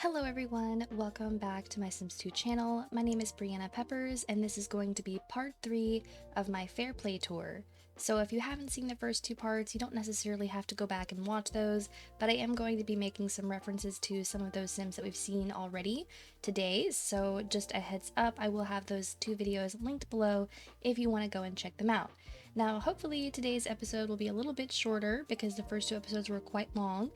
Hello everyone, welcome back to my Sims 2 channel. My name is Brianna Peppers and this is going to be part 3 of my Fairplay tour. So if you haven't seen the first two parts, you don't necessarily have to go back and watch those, but I am going to be making some references to some of those Sims that we've seen already today, so just a heads up, I will have those two videos linked below if you want to go and check them out. Now hopefully today's episode will be a little bit shorter because the first two episodes were quite long.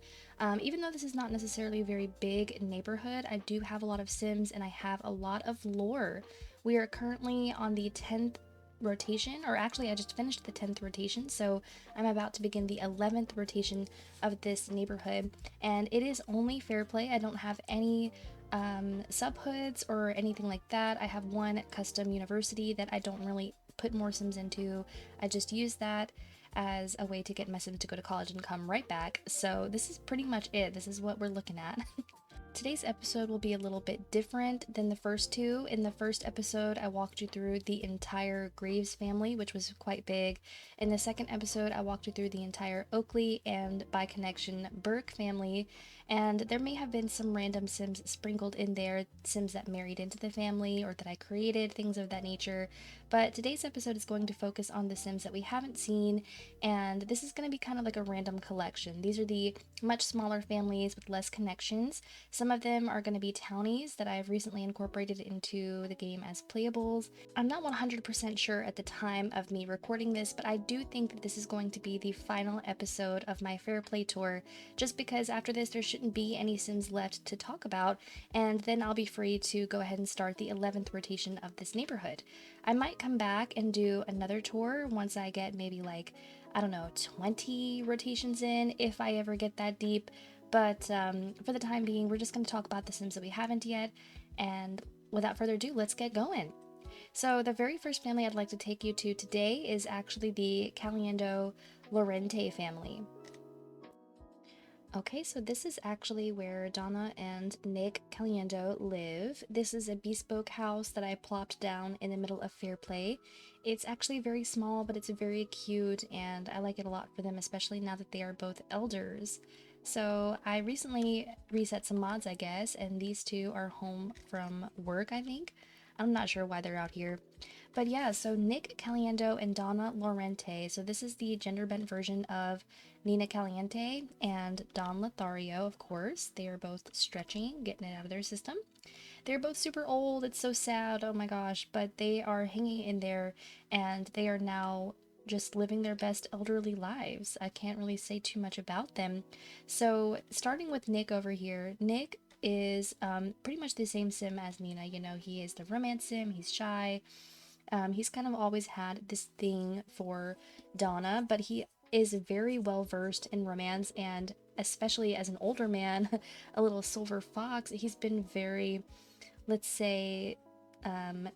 Even though this is not necessarily a very big neighborhood, I do have a lot of Sims and I have a lot of lore. We are currently on the 10th rotation, or actually I just finished the 10th rotation, so I'm about to begin the 11th rotation of this neighborhood, and it is only Fairplay. I don't have any subhoods or anything like that. I have one custom university that I don't really put more Sims into. I just use that as a way to get my Sims to go to college and come right back. So this is pretty much it. This is what we're looking at. Today's episode will be a little bit different than the first two. In the first episode, I walked you through the entire Graves family, which was quite big. In the second episode, I walked you through the entire Oakley and, by connection, Burke family. And there may have been some random Sims sprinkled in there, Sims that married into the family or that I created, things of that nature. But today's episode is going to focus on the Sims that we haven't seen, and this is going to be kind of like a random collection. These are the much smaller families with less connections. Some of them are going to be townies that I've recently incorporated into the game as playables. I'm not 100% sure at the time of me recording this, but I do think that this is going to be the final episode of my Fairplay tour, just because after this there shouldn't be any Sims left to talk about, and then I'll be free to go ahead and start the 11th rotation of this neighborhood. I might come back and do another tour once I get maybe like, I don't know, 20 rotations in, if I ever get that deep. But for the time being, we're just going to talk about the Sims that we haven't yet, and without further ado, let's get going. So the very first family I'd like to take you to today is actually the Caliendo Lorente family. Okay, so this is actually where Donna and Nick Caliendo live. This is a bespoke house that I plopped down in the middle of Fairplay. It's actually very small, but it's very cute, and I like it a lot for them, especially now that they are both elders. So I recently reset some mods, I guess, and these two are home from work, I think. I'm not sure why they're out here. But yeah, so Nick Caliendo and Donna Lorente. So this is the gender bent version of Nina Caliente and Don Lothario, of course. They are both stretching, getting it out of their system. They're both super old. It's so sad. Oh my gosh. But they are hanging in there, and they are now just living their best elderly lives. I can't really say too much about them. So starting with Nick over here, Nick is pretty much the same sim as Nina. You know, he is the romance sim. He's shy. He's kind of always had this thing for Donna, but he is very well versed in romance, and especially as an older man, a little silver fox, he's been very, let's say,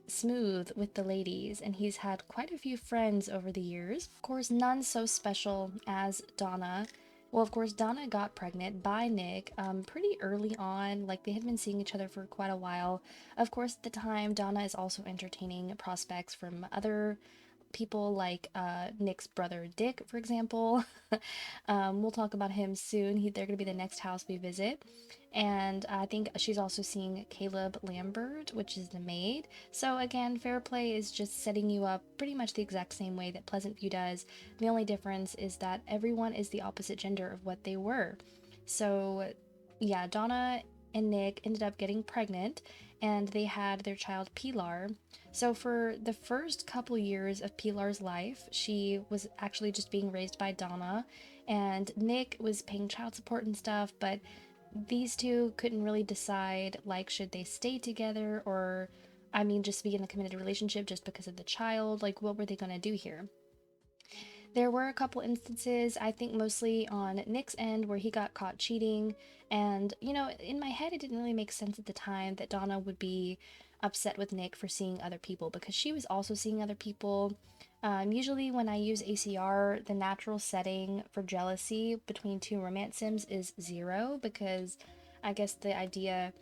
smooth with the ladies, and he's had quite a few friends over the years. Of course, none so special as Donna. Well, of course, Donna got pregnant by Nick pretty early on, like they had been seeing each other for quite a while. Of course, at the time, Donna is also entertaining prospects from other people like Nick's brother Dick, for example. We'll talk about him soon. They're going to be the next house we visit. And I think she's also seeing Caleb Lambert, which is the maid. So again, Fairplay is just setting you up pretty much the exact same way that Pleasantview does. The only difference is that everyone is the opposite gender of what they were. So yeah, Donna and Nick ended up getting pregnant, and they had their child Pilar. So for the first couple years of Pilar's life, she was actually just being raised by Donna, and Nick was paying child support and stuff, but these two couldn't really decide, like, should they stay together or, I mean, just be in a committed relationship just because of the child? Like, what were they gonna do here? There were a couple instances, I think mostly on Nick's end, where he got caught cheating, and, you know, in my head it didn't really make sense at the time that Donna would be upset with Nick for seeing other people, because she was also seeing other people. Usually when I use ACR, the natural setting for jealousy between two romance sims is 0, because I guess the idea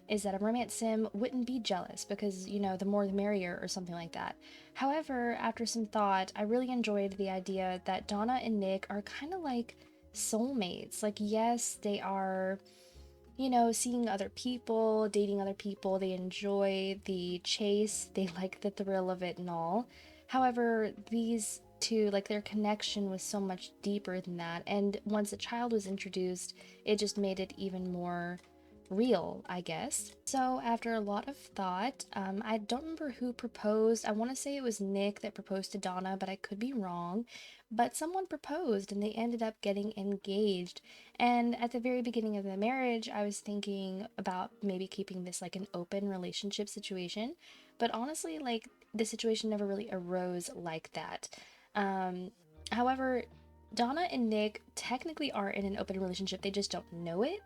is that a romance sim wouldn't be jealous because, you know, the more the merrier or something like that. However, after some thought, I really enjoyed the idea that Donna and Nick are kind of like soulmates. Like, yes, they are you know, seeing other people, dating other people. They enjoy the chase, they like the thrill of it and all. However, these two, like their connection was so much deeper than that. And once a child was introduced, it just made it even more real, I guess. So, after a lot of thought, I don't remember who proposed. I want to say it was Nick that proposed to Donna, but I could be wrong. But someone proposed and they ended up getting engaged. And at the very beginning of the marriage, I was thinking about maybe keeping this like an open relationship situation. But honestly, like the situation never really arose like that. Um, However, Donna and Nick technically are in an open relationship, they just don't know it.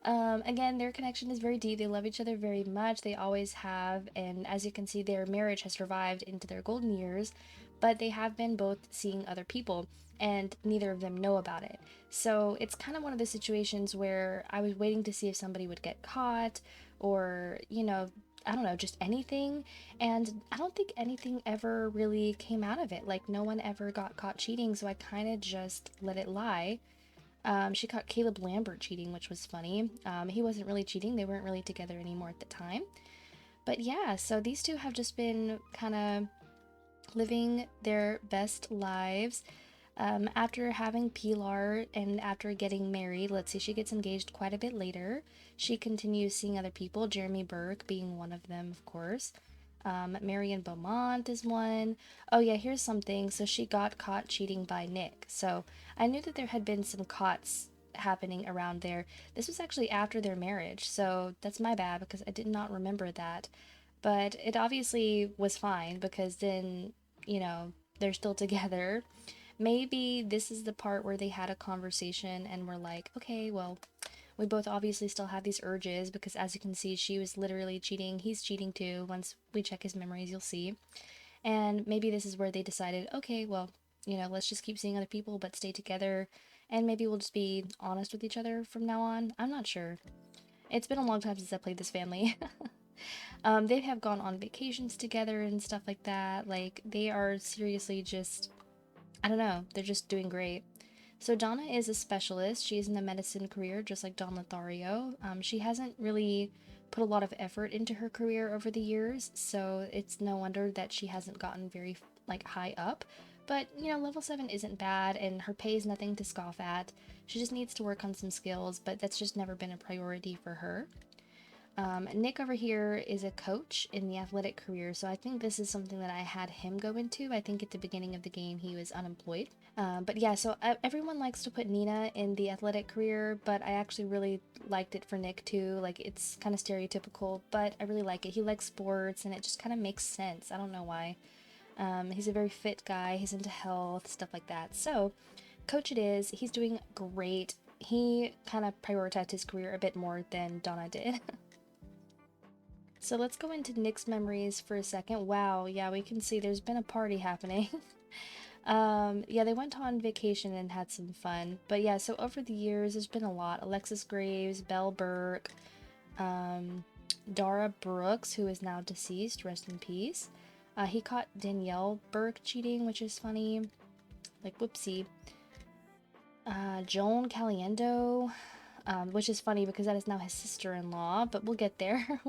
Again, their connection is very deep. They love each other very much. They always have. And as you can see, their marriage has survived into their golden years, but they have been both seeing other people, and neither of them know about it. So it's kind of one of the situations where I was waiting to see if somebody would get caught or, you know, I don't know, just anything. And I don't think anything ever really came out of it. Like, no one ever got caught cheating, so I kind of just let it lie. She caught Caleb Lambert cheating, which was funny. He wasn't really cheating, they weren't really together anymore at the time. But yeah, so these two have just been kind of living their best lives. After having Pilar and after getting married, let's see, she gets engaged quite a bit later. She continues seeing other people, Jeremy Burke being one of them, of course. Marion Beaumont is one. Oh, yeah, here's something. So she got caught cheating by Nick. So I knew that there had been some cots happening around there. This was actually after their marriage, so that's my bad because I did not remember that. But it obviously was fine because then, you know, they're still together. Maybe this is the part where they had a conversation and were like, okay, well, we both obviously still have these urges because as you can see, she was literally cheating. He's cheating too. Once we check his memories, you'll see. And maybe this is where they decided, okay, well, you know, let's just keep seeing other people but stay together. And maybe we'll just be honest with each other from now on. I'm not sure. It's been a long time since I played this family. They have gone on vacations together and stuff like that. Like, they are seriously just, I don't know, they're just doing great. So Donna is a specialist. She's in the medicine career, just like Don Lothario. She hasn't really put a lot of effort into her career over the years, so it's no wonder that she hasn't gotten very like high up. But you know, level 7 isn't bad, and her pay is nothing to scoff at. She just needs to work on some skills, but that's just never been a priority for her. Nick over here is a coach in the athletic career, so I think this is something that I had him go into. I think at the beginning of the game he was unemployed. But yeah, so everyone likes to put Nina in the athletic career, but I actually really liked it for Nick too. Like, it's kind of stereotypical, but I really like it. He likes sports, and it just kind of makes sense. I don't know why. He's a very fit guy, he's into health, stuff like that. So, coach it is. He's doing great. He kind of prioritized his career a bit more than Donna did. So let's go into Nick's memories for a second. Wow, yeah, we can see there's been a party happening. Yeah, they went on vacation and had some fun. But yeah, so over the years, there's been a lot. Alexis Graves, Belle Burke, Dara Brooks, who is now deceased, rest in peace. He caught Danielle Burke cheating, which is funny. Like, whoopsie. Joan Caliendo, which is funny because that is now his sister-in-law, but we'll get there.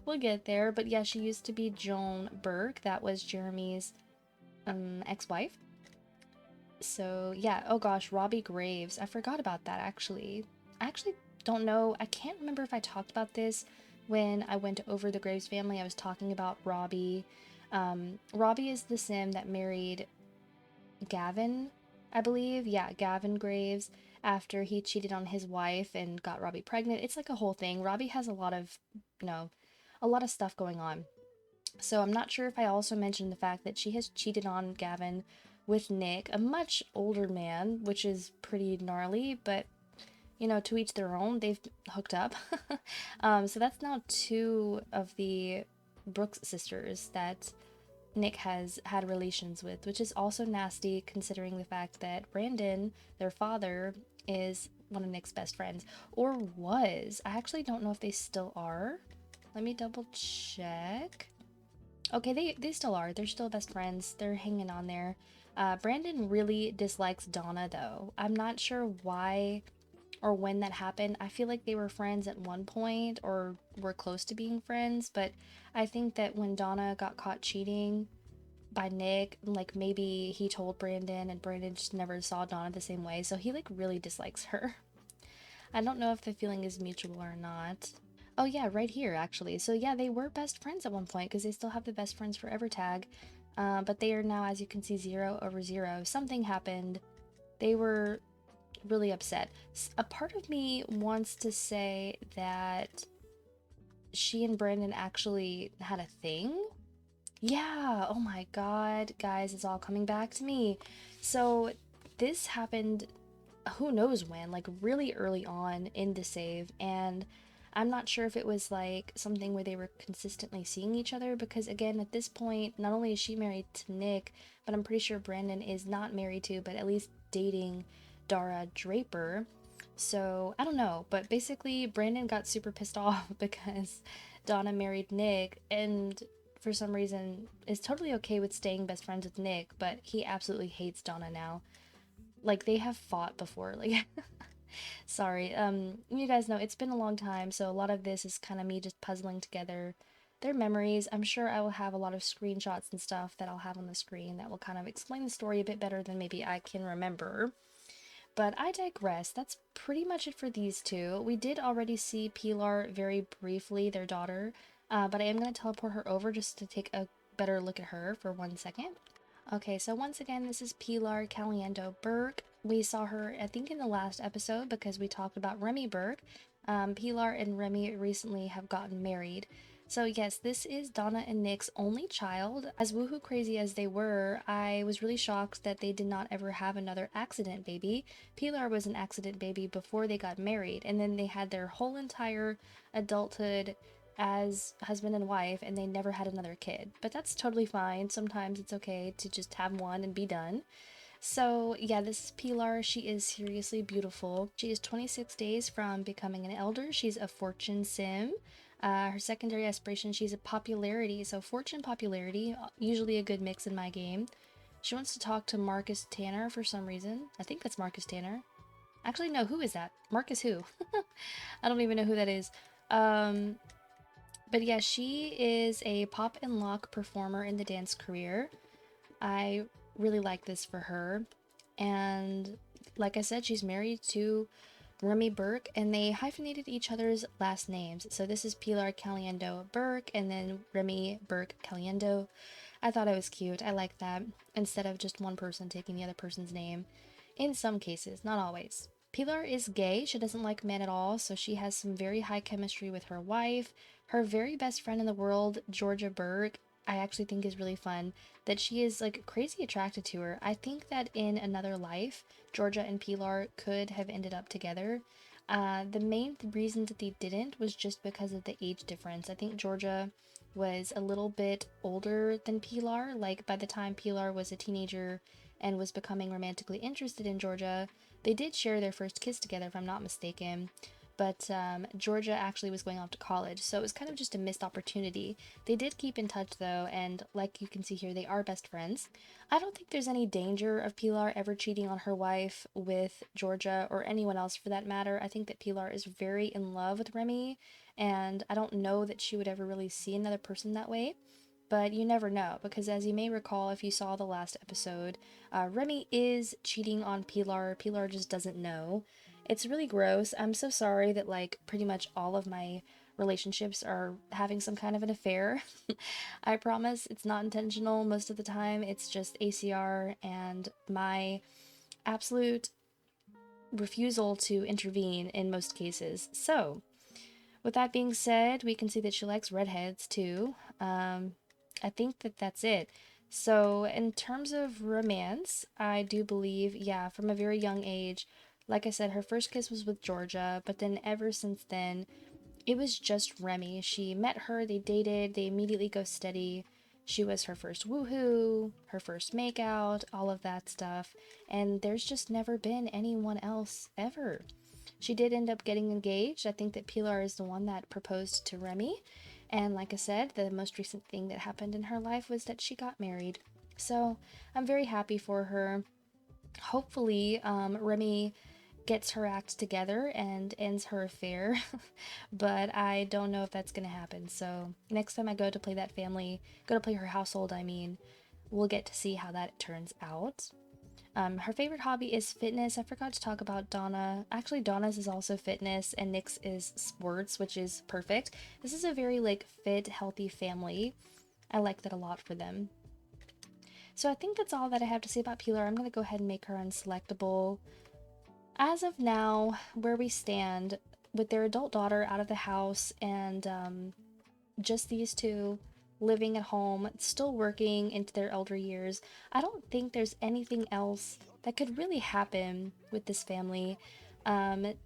we'll get there. But yeah, she used to be Joan Burke. That was Jeremy's ex-wife. So yeah, oh gosh, Robbie Graves. I forgot about that actually. I actually don't know. I can't remember if I talked about this when I went over the Graves family. I was talking about Robbie. Robbie is the sim that married Gavin, I believe. Yeah, Gavin Graves, after he cheated on his wife and got Robbie pregnant. It's like a whole thing. Robbie has a lot of, you know, a lot of stuff going on. So I'm not sure if I also mentioned the fact that she has cheated on Gavin with Nick, a much older man, which is pretty gnarly, but you know, to each their own. They've hooked up. So that's now two of the Brooks sisters that Nick has had relations with, which is also nasty considering the fact that Brandon, their father, is one of Nick's best friends. Or was. I actually don't know if they still are. Let me double check. Okay, they still are. They're still best friends. They're hanging on there. Brandon really dislikes Donna, though. I'm not sure why or when that happened. I feel like they were friends at one point or were close to being friends, but I think that when Donna got caught cheating by Nick, like maybe he told Brandon and Brandon just never saw Donna the same way, so he like really dislikes her. I don't know if the feeling is mutual or not. Oh yeah, right here actually. So yeah, they were best friends at one point because they still have the best friends forever tag. But they are now, as you can see, 0/0. Something happened. They were really upset. A part of me wants to say that she and Brandon actually had a thing. Yeah, oh my god, guys, it's all coming back to me. So this happened who knows when, like really early on in the save, and I'm not sure if it was like something where they were consistently seeing each other, because again, at this point, not only is she married to Nick, but I'm pretty sure Brandon is not married to, but at least dating Dara Draper. So I don't know, but basically Brandon got super pissed off because Donna married Nick, and for some reason is totally okay with staying best friends with Nick, but he absolutely hates Donna now. Like they have fought before. Like sorry. You guys know it's been a long time, so a lot of this is kind of me just puzzling together their memories. I'm sure I will have a lot of screenshots and stuff that I'll have on the screen that will kind of explain the story a bit better than maybe I can remember. But I digress. That's pretty much it for these two. We did already see Pilar very briefly, their daughter, but I am going to teleport her over just to take a better look at her for 1 second. Okay, so once again, this is Pilar Caliendo Burke. We saw her, I think, in the last episode because we talked about Remy Burke. Pilar and Remy recently have gotten married. So yes, this is Donna and Nick's only child. As woohoo crazy as they were, I was really shocked that they did not ever have another accident baby. Pilar was an accident baby before they got married, and then they had their whole entire adulthood as husband and wife, and they never had another kid. But that's totally fine. Sometimes it's okay to just have one and be done. So yeah, this is Pilar. She is seriously beautiful. She is 26 days from becoming an elder. She's a fortune sim. Her secondary aspiration, she's a popularity. So fortune popularity, usually a good mix in my game. She wants to talk to Marcus Tanner for some reason. I think that's Marcus Tanner. Actually, no, who is that? Marcus who? I don't even know who that is. But yeah, she is a pop and lock performer in the dance career. I really like this for her. And like I said, she's married to Remy Burke, and they hyphenated each other's last names. So this is Pilar Caliendo Burke, and then Remy Burke Caliendo. I thought it was cute. I like that. Instead of just one person taking the other person's name. In some cases, not always. Pilar is gay. She doesn't like men at all, so she has some very high chemistry with her wife. Her very best friend in the world, Georgia Burke, I actually think is really fun, that she is like crazy attracted to her. I think that in another life, Georgia and Pilar could have ended up together. The main reason that they didn't was just because of the age difference. I think Georgia was a little bit older than Pilar. Like by the time Pilar was a teenager and was becoming romantically interested in Georgia, they did share their first kiss together, if I'm not mistaken. But Georgia actually was going off to college, so it was kind of just a missed opportunity. They did keep in touch though, and like you can see here, they are best friends. I don't think there's any danger of Pilar ever cheating on her wife with Georgia or anyone else for that matter. I think that Pilar is very in love with Remy, and I don't know that she would ever really see another person that way. But you never know, because as you may recall if you saw the last episode, Remy is cheating on Pilar. Pilar just doesn't know. It's really gross. I'm so sorry that like pretty much all of my relationships are having some kind of an affair. I promise it's not intentional most of the time. It's just ACR and my absolute refusal to intervene in most cases. So, with that being said, we can see that she likes redheads too. I think that that's it. So, in terms of romance, I do believe, yeah, from a very young age, like I said, her first kiss was with Georgia, but then ever since then, it was just Remy. She met her, they dated, they immediately go steady. She was her first woohoo, her first makeout, all of that stuff, and there's just never been anyone else ever. She did end up getting engaged. I think that Pilar is the one that proposed to Remy. And like I said, the most recent thing that happened in her life was that she got married. So I'm very happy for her. Hopefully, Remy gets her act together and ends her affair. But I don't know if that's gonna happen. So next time I go to play that family, go to play her household, I mean, we'll get to see how that turns out. Her favorite hobby is fitness. I forgot to talk about Donna. Actually, Donna's is also fitness, and Nick's is sports, which is perfect. This is a very like fit, healthy family. I like that a lot for them. So I think that's all that I have to say about Peeler. I'm gonna go ahead and make her unselectable. As of now, where we stand, with their adult daughter out of the house and just these two living at home, still working into their elder years, I don't think there's anything else that could really happen with this family.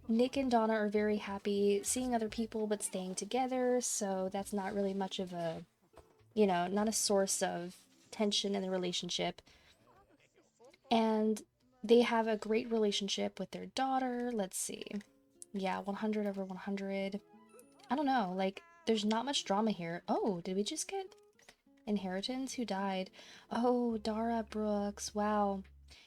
Nick and Donna are very happy seeing other people but staying together, so that's not really much of a, not a source of tension in the relationship. And they have a great relationship with their daughter. Let's see. Yeah, 100 over 100. I don't know, like, there's not much drama here. Oh, did we just get inheritance? Who died? Oh, Dara Brooks. Wow.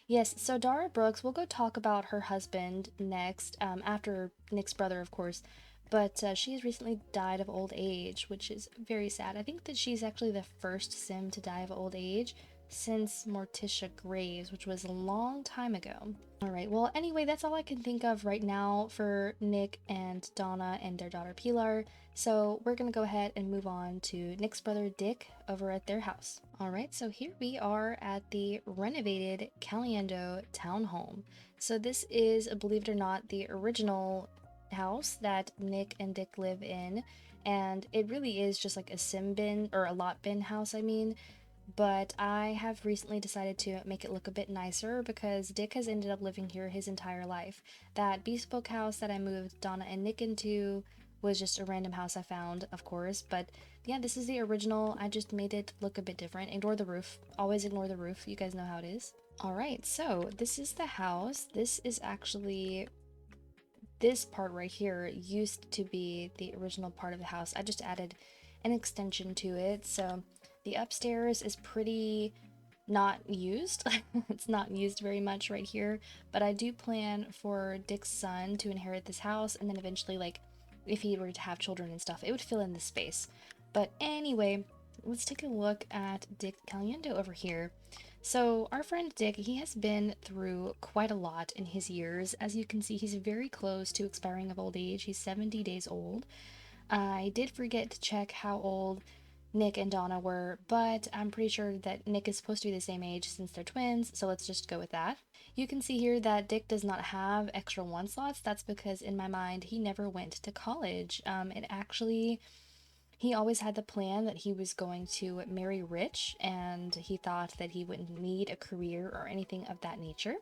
Yes, so Dara Brooks, we'll go talk about her husband next, after Nick's brother, of course. But she has recently died of old age, which is very sad. I think that she's actually the first Sim to die of old age since Morticia Graves, which was a long time ago. Alright, well, anyway, that's all I can think of right now for Nick and Donna and their daughter Pilar. So we're gonna go ahead and move on to Nick's brother Dick over at their house. Alright, so here we are at the renovated Caliendo townhome. So this is, believe it or not, the original house that Nick and Dick live in. And it really is just like a sim bin, or a lot bin house, I mean. But I have recently decided to make it look a bit nicer because Dick has ended up living here his entire life. That bespoke house that I moved Donna and Nick into was just a random house I found, of course, but yeah, this is the original. I just made it look a bit different. Ignore the roof. Always ignore the roof. You guys know how it is. Alright, so this is the house. This is actually, this part right here used to be the original part of the house. I just added an extension to it, so the upstairs is pretty not used. It's not used very much right here, but I do plan for Dick's son to inherit this house, and then eventually, like, if he were to have children and stuff, it would fill in the space. But anyway, let's take a look at Dick Caliendo over here. So our friend Dick, he has been through quite a lot in his years. As you can see, he's very close to expiring of old age. He's 70 days old. I did forget to check how old Nick and Donna were, but I'm pretty sure that Nick is supposed to be the same age since they're twins, so let's just go with that. You can see here that Dick does not have extra one slots. That's because in my mind he never went to college. It actually, he always had the plan that he was going to marry rich, and he thought that he wouldn't need a career or anything of that nature.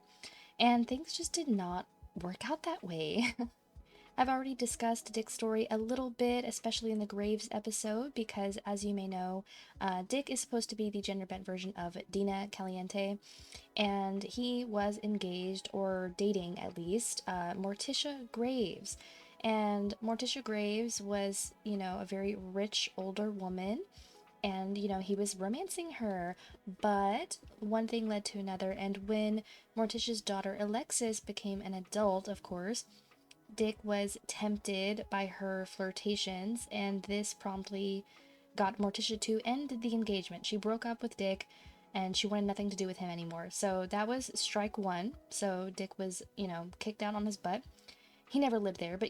And things just did not work out that way. I've already discussed Dick's story a little bit, especially in the Graves episode, because as you may know, Dick is supposed to be the gender bent version of Dina Caliente, and he was engaged, or dating at least, Morticia Graves. And Morticia Graves was, a very rich older woman, and, he was romancing her. But one thing led to another, and when Morticia's daughter Alexis became an adult, of course, Dick was tempted by her flirtations, and this promptly got Morticia to end the engagement. She broke up with Dick, and she wanted nothing to do with him anymore. So that was strike one. So Dick was, kicked out on his butt. He never lived there, but,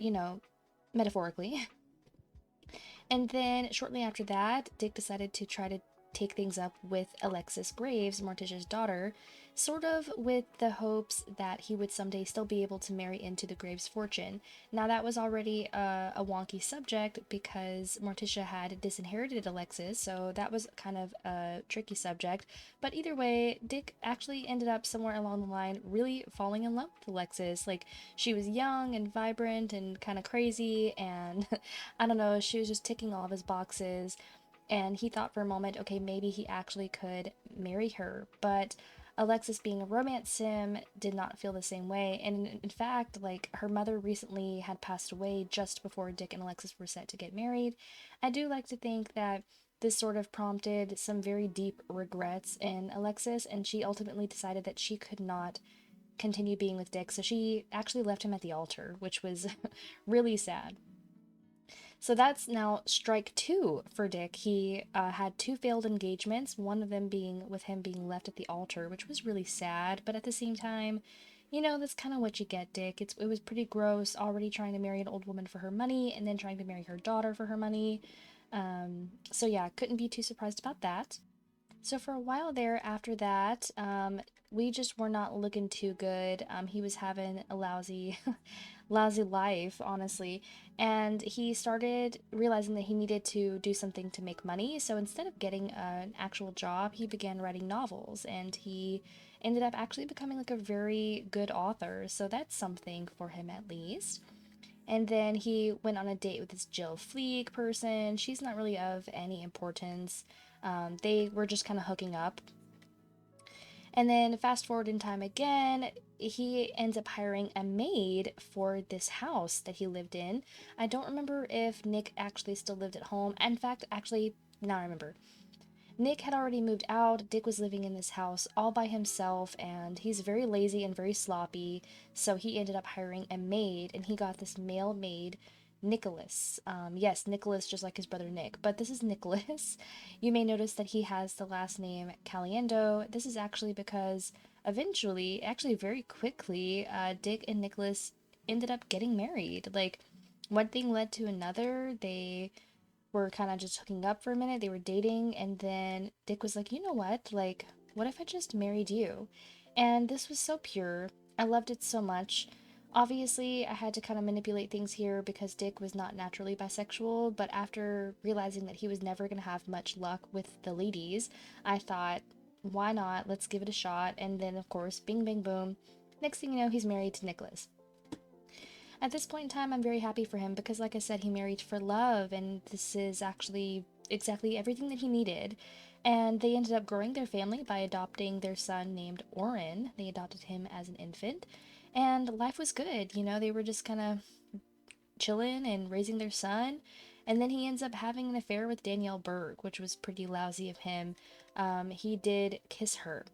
metaphorically. And then shortly after that, Dick decided to try to take things up with Alexis Graves, Morticia's daughter, sort of with the hopes that he would someday still be able to marry into the Graves fortune. Now that was already a wonky subject because Morticia had disinherited Alexis, so that was kind of a tricky subject. But either way, Dick actually ended up somewhere along the line really falling in love with Alexis. Like, she was young and vibrant and kind of crazy, and I don't know, she was just ticking all of his boxes. And he thought for a moment, okay, maybe he actually could marry her. But Alexis, being a romance sim, did not feel the same way. And in fact, like, her mother recently had passed away just before Dick and Alexis were set to get married. I do like to think that this sort of prompted some very deep regrets in Alexis, and she ultimately decided that she could not continue being with Dick, so she actually left him at the altar, which was really sad. So that's now strike two for Dick. He had two failed engagements, one of them being with him being left at the altar, which was really sad, but at the same time, you know, that's kind of what you get, Dick. It was pretty gross, already trying to marry an old woman for her money and then trying to marry her daughter for her money. So yeah, couldn't be too surprised about that. So for a while there after that, we just were not looking too good. He was having a lousy life, honestly. And he started realizing that he needed to do something to make money. So instead of getting an actual job, he began writing novels, and he ended up actually becoming like a very good author. So that's something for him at least. And then he went on a date with this Jill Fleek person. She's not really of any importance. They were just kind of hooking up. And then fast forward in time again, he ends up hiring a maid for this house that he lived in. I don't remember if Nick actually still lived at home. In fact, actually, now I remember. Nick had already moved out. Dick was living in this house all by himself, and he's very lazy and very sloppy. So he ended up hiring a maid, and he got this male maid, Nicholas. Yes, Nicholas, just like his brother Nick, but this is Nicholas. You may notice that he has the last name Caliendo. This is actually because eventually, actually very quickly, Dick and Nicholas ended up getting married. Like, one thing led to another. They were kind of just hooking up for a minute. They were dating, and then Dick was like, you know what? Like, what if I just married you? And this was so pure. I loved it so much. Obviously, I had to kind of manipulate things here because Dick was not naturally bisexual, but after realizing that he was never going to have much luck with the ladies, I thought, why not? Let's give it a shot. And then, of course, bing, bing, boom. Next thing you know, he's married to Nicholas. At this point in time, I'm very happy for him because, like I said, he married for love, and this is actually exactly everything that he needed. And they ended up growing their family by adopting their son named Oren. They adopted him as an infant, and life was good. You know, they were just kind of chilling and raising their son. And then he ends up having an affair with Danielle Berg, which was pretty lousy of him. He did kiss her.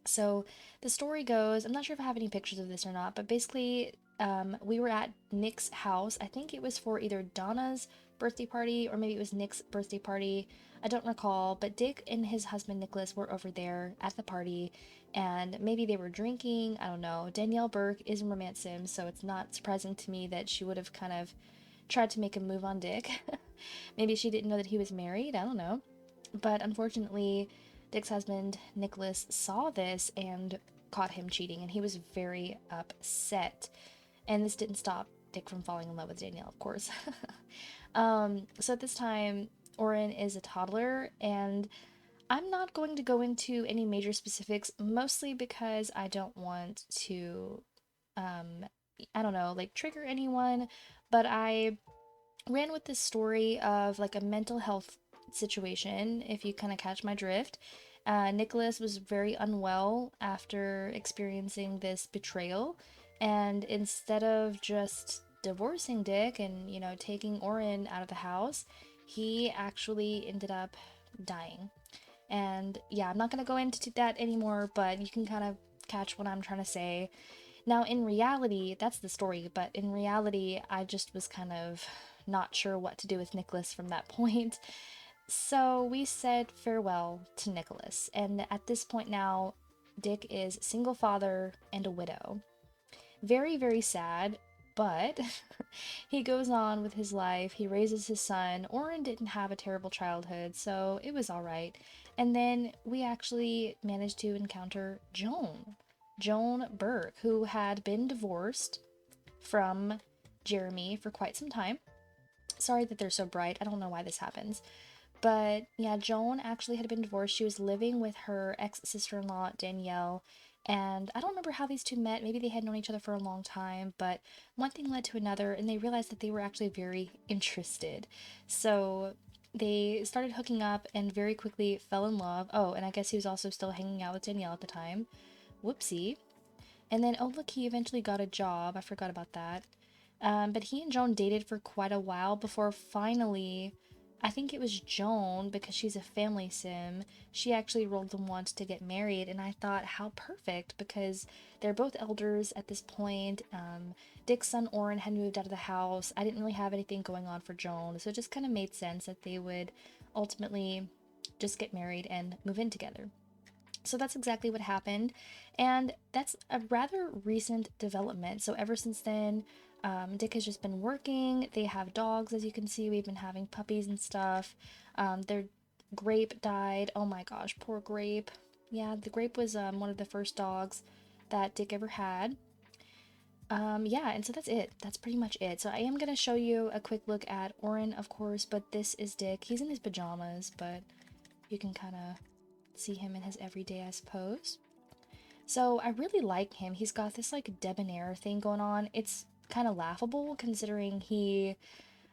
So the story goes, I'm not sure if I have any pictures of this or not, but basically, we were at Nick's house. I think it was for either Donna's birthday party or maybe it was Nick's birthday party. I don't recall, but Dick and his husband Nicholas were over there at the party, and maybe they were drinking. I don't know. Danielle Burke is a romance sim, so it's not surprising to me that she would have kind of tried to make a move on Dick. Maybe she didn't know that he was married. I don't know. But unfortunately, Dick's husband, Nicholas, saw this and caught him cheating, and he was very upset. And this didn't stop Dick from falling in love with Danielle, of course. So at this time, Oren is a toddler, and I'm not going to go into any major specifics, mostly because I don't want to, um, I don't know, like trigger anyone, but I ran with this story of like a mental health situation, if you kind of catch my drift. Nicholas was very unwell after experiencing this betrayal, and instead of just divorcing Dick and, you know, taking Oren out of the house, he actually ended up dying. And yeah, I'm not gonna go into that anymore, but you can kind of catch what I'm trying to say. Now, in reality, that's the story, but in reality, I just was kind of not sure what to do with Nicholas from that point. So we said farewell to Nicholas, and at this point now, Dick is single father and a widow. Very, very sad, but he goes on with his life. He raises his son. Oren didn't have a terrible childhood, so it was alright. And then we actually managed to encounter Joan Burke, who had been divorced from Jeremy for quite some time. Sorry that they're so bright. I don't know why this happens. But yeah, Joan actually had been divorced. She was living with her ex sister in law, Danielle. And I don't remember how these two met. Maybe they had known each other for a long time, but one thing led to another, and they realized that they were actually very interested. So they started hooking up and very quickly fell in love. Oh, and I guess he was also still hanging out with Danielle at the time. Whoopsie. And then, oh, look, he eventually got a job. I forgot about that. But he and Joan dated for quite a while before finally I think it was Joan, because she's a family sim. She actually rolled them once to get married, and I thought, how perfect, because they're both elders at this point. Dick's son Oren had moved out of the house. I didn't really have anything going on for Joan, so it just kind of made sense that they would ultimately just get married and move in together. So that's exactly what happened, and that's a rather recent development. So ever since then, Dick has just been working. They have dogs, as you can see. We've been having puppies and stuff. Their Grape died. Oh my gosh, poor Grape. Yeah, the Grape was one of the first dogs that Dick ever had. Yeah, and so that's it. That's pretty much it. So I am going to show you a quick look at Oren, of course, but this is Dick. He's in his pajamas, but you can kind of see him in his everyday, I suppose. So I really like him. He's got this like debonair thing going on. It's kind of laughable considering he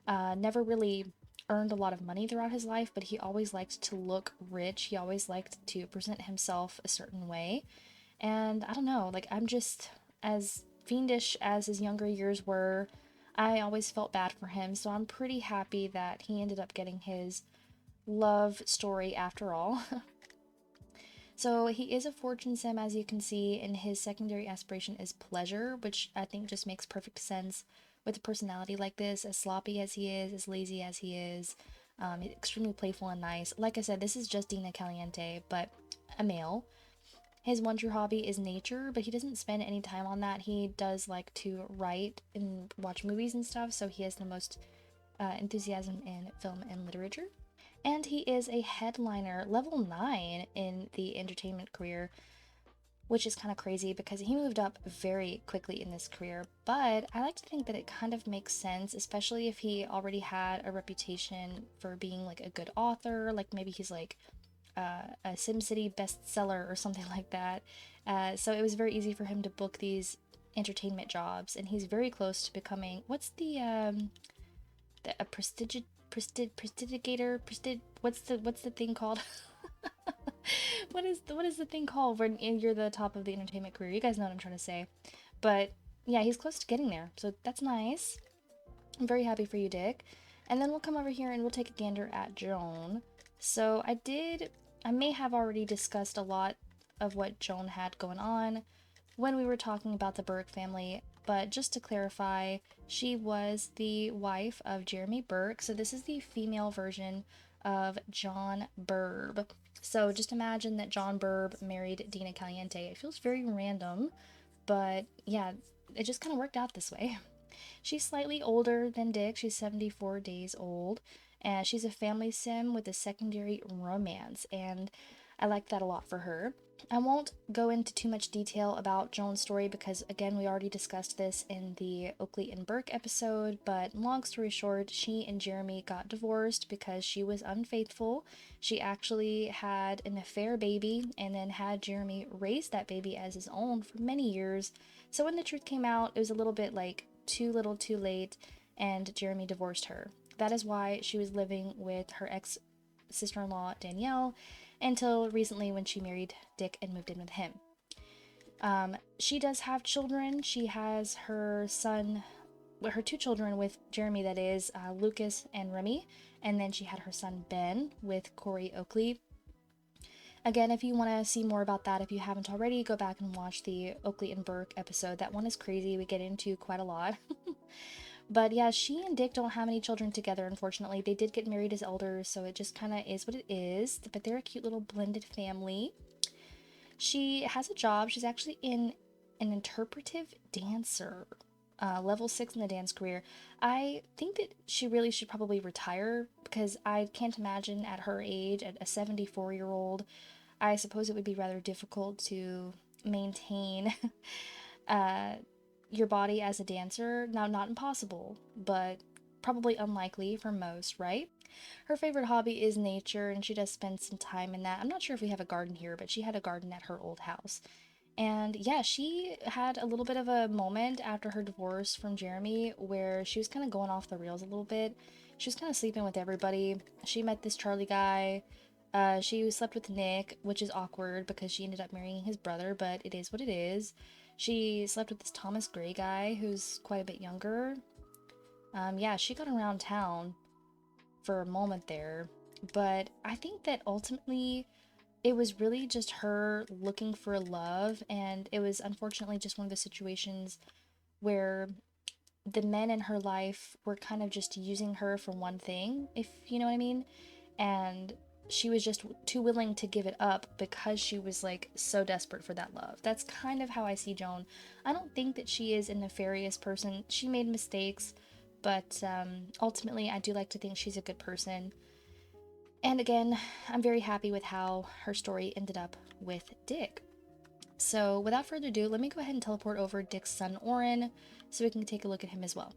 never really earned a lot of money throughout his life, but he always liked to look rich. He always liked to present himself a certain way. And I don't know, like I'm just as fiendish as his younger years were. I always felt bad for him, so I'm pretty happy that he ended up getting his love story after all. So he is a fortune sim, as you can see, and his secondary aspiration is pleasure, which I think just makes perfect sense with a personality like this, as sloppy as he is, as lazy as he is, extremely playful and nice. Like I said, this is just Dina Caliente, but a male. His one true hobby is nature, but he doesn't spend any time on that. He does like to write and watch movies and stuff, so he has the most enthusiasm in film and literature. And he is a headliner, level 9 in the entertainment career, which is kind of crazy because he moved up very quickly in this career. But I like to think that it kind of makes sense, especially if he already had a reputation for being like a good author, like maybe he's like a SimCity bestseller or something like that. So it was very easy for him to book these entertainment jobs, and he's very close to becoming a prestigigator, what's the thing called? What is the thing called when you're the top of the entertainment career? You guys know what I'm trying to say. But yeah, he's close to getting there, so that's nice. I'm very happy for you, Dick. And then we'll come over here and we'll take a gander at Joan. So I may have already discussed a lot of what Joan had going on when we were talking about the Burke family, but just to clarify, she was the wife of Jeremy Burke, so this is the female version of John Burb. So just imagine that John Burb married Dina Caliente. It feels very random, but yeah, it just kind of worked out this way. She's slightly older than Dick. She's 74 days old, and she's a family sim with a secondary romance, and I like that a lot for her. I won't go into too much detail about Joan's story because, again, we already discussed this in the Oakley and Burke episode, but long story short, she and Jeremy got divorced because she was unfaithful. She actually had an affair baby and then had Jeremy raise that baby as his own for many years. So when the truth came out, it was a little bit like too little too late, and Jeremy divorced her. That is why she was living with her ex sister-in-law Danielle until recently when she married Dick and moved in with him. She does have children. She has her son, her two children with Jeremy, that is, Lucas and Remy, and then she had her son Ben with Corey Oakley. Again, if you want to see more about that, if you haven't already, go back and watch the Oakley and Burke episode. That one is crazy. We get into quite a lot. But yeah, she and Dick don't have any children together, unfortunately. They did get married as elders, so it just kind of is what it is. But they're a cute little blended family. She has a job. She's actually an interpretive dancer, level 6 in the dance career. I think that she really should probably retire because I can't imagine at her age, at a 74-year-old, I suppose it would be rather difficult to maintain uh, your body as a dancer. Now, not impossible, but probably unlikely for most, right? Her favorite hobby is nature, and she does spend some time in that. I'm not sure if we have a garden here, but she had a garden at her old house. And yeah, she had a little bit of a moment after her divorce from Jeremy where she was kind of going off the rails a little bit. She was kind of sleeping with everybody. She met this Charlie guy. She slept with Nick, which is awkward because she ended up marrying his brother, but it is what it is. She slept with this Thomas Gray guy who's quite a bit younger. Yeah, she got around town. for a moment there. But I think that ultimately it was really just her looking for love, and it was unfortunately just one of the situations where the men in her life were kind of just using her for one thing, if you know what I mean. And she was just too willing to give it up because she was like so desperate for that love. That's kind of how I see Joan. I don't think that she is a nefarious person. She made mistakes, but ultimately I do like to think she's a good person. And again, I'm very happy with how her story ended up with Dick. So without further ado, let me go ahead and teleport over Dick's son Oren so we can take a look at him as well.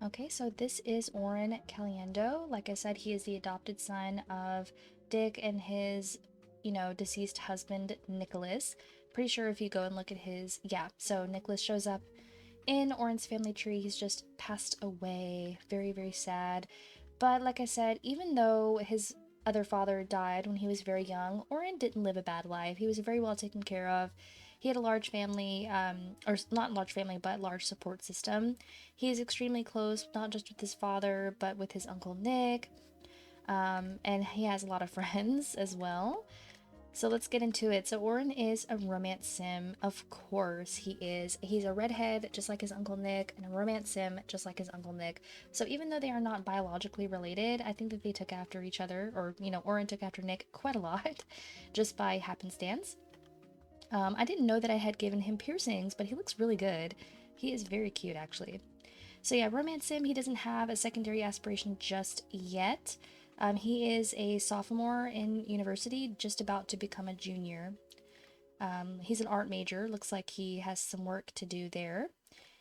Okay, so this is Oren Caliendo. Like I said, he is the adopted son of Dick and his, deceased husband, Nicholas. Pretty sure if you go and look at his, yeah, so Nicholas shows up in Oren's family tree. He's just passed away. Very, very sad. But like I said, even though his other father died when he was very young, Oren didn't live a bad life. He was very well taken care of. He had a large family, or not large family, but large support system. He is extremely close, not just with his father, but with his uncle Nick. And he has a lot of friends as well. So let's get into it. So Oren is a romance sim. Of course he is. He's a redhead, just like his Uncle Nick, and a romance sim, just like his Uncle Nick. So even though they are not biologically related, I think that they took after each other, or, Oren took after Nick quite a lot, just by happenstance. I didn't know that I had given him piercings, but he looks really good. He is very cute, actually. So yeah, romance sim, he doesn't have a secondary aspiration just yet. He is a sophomore in university, just about to become a junior. He's an art major. Looks like he has some work to do there.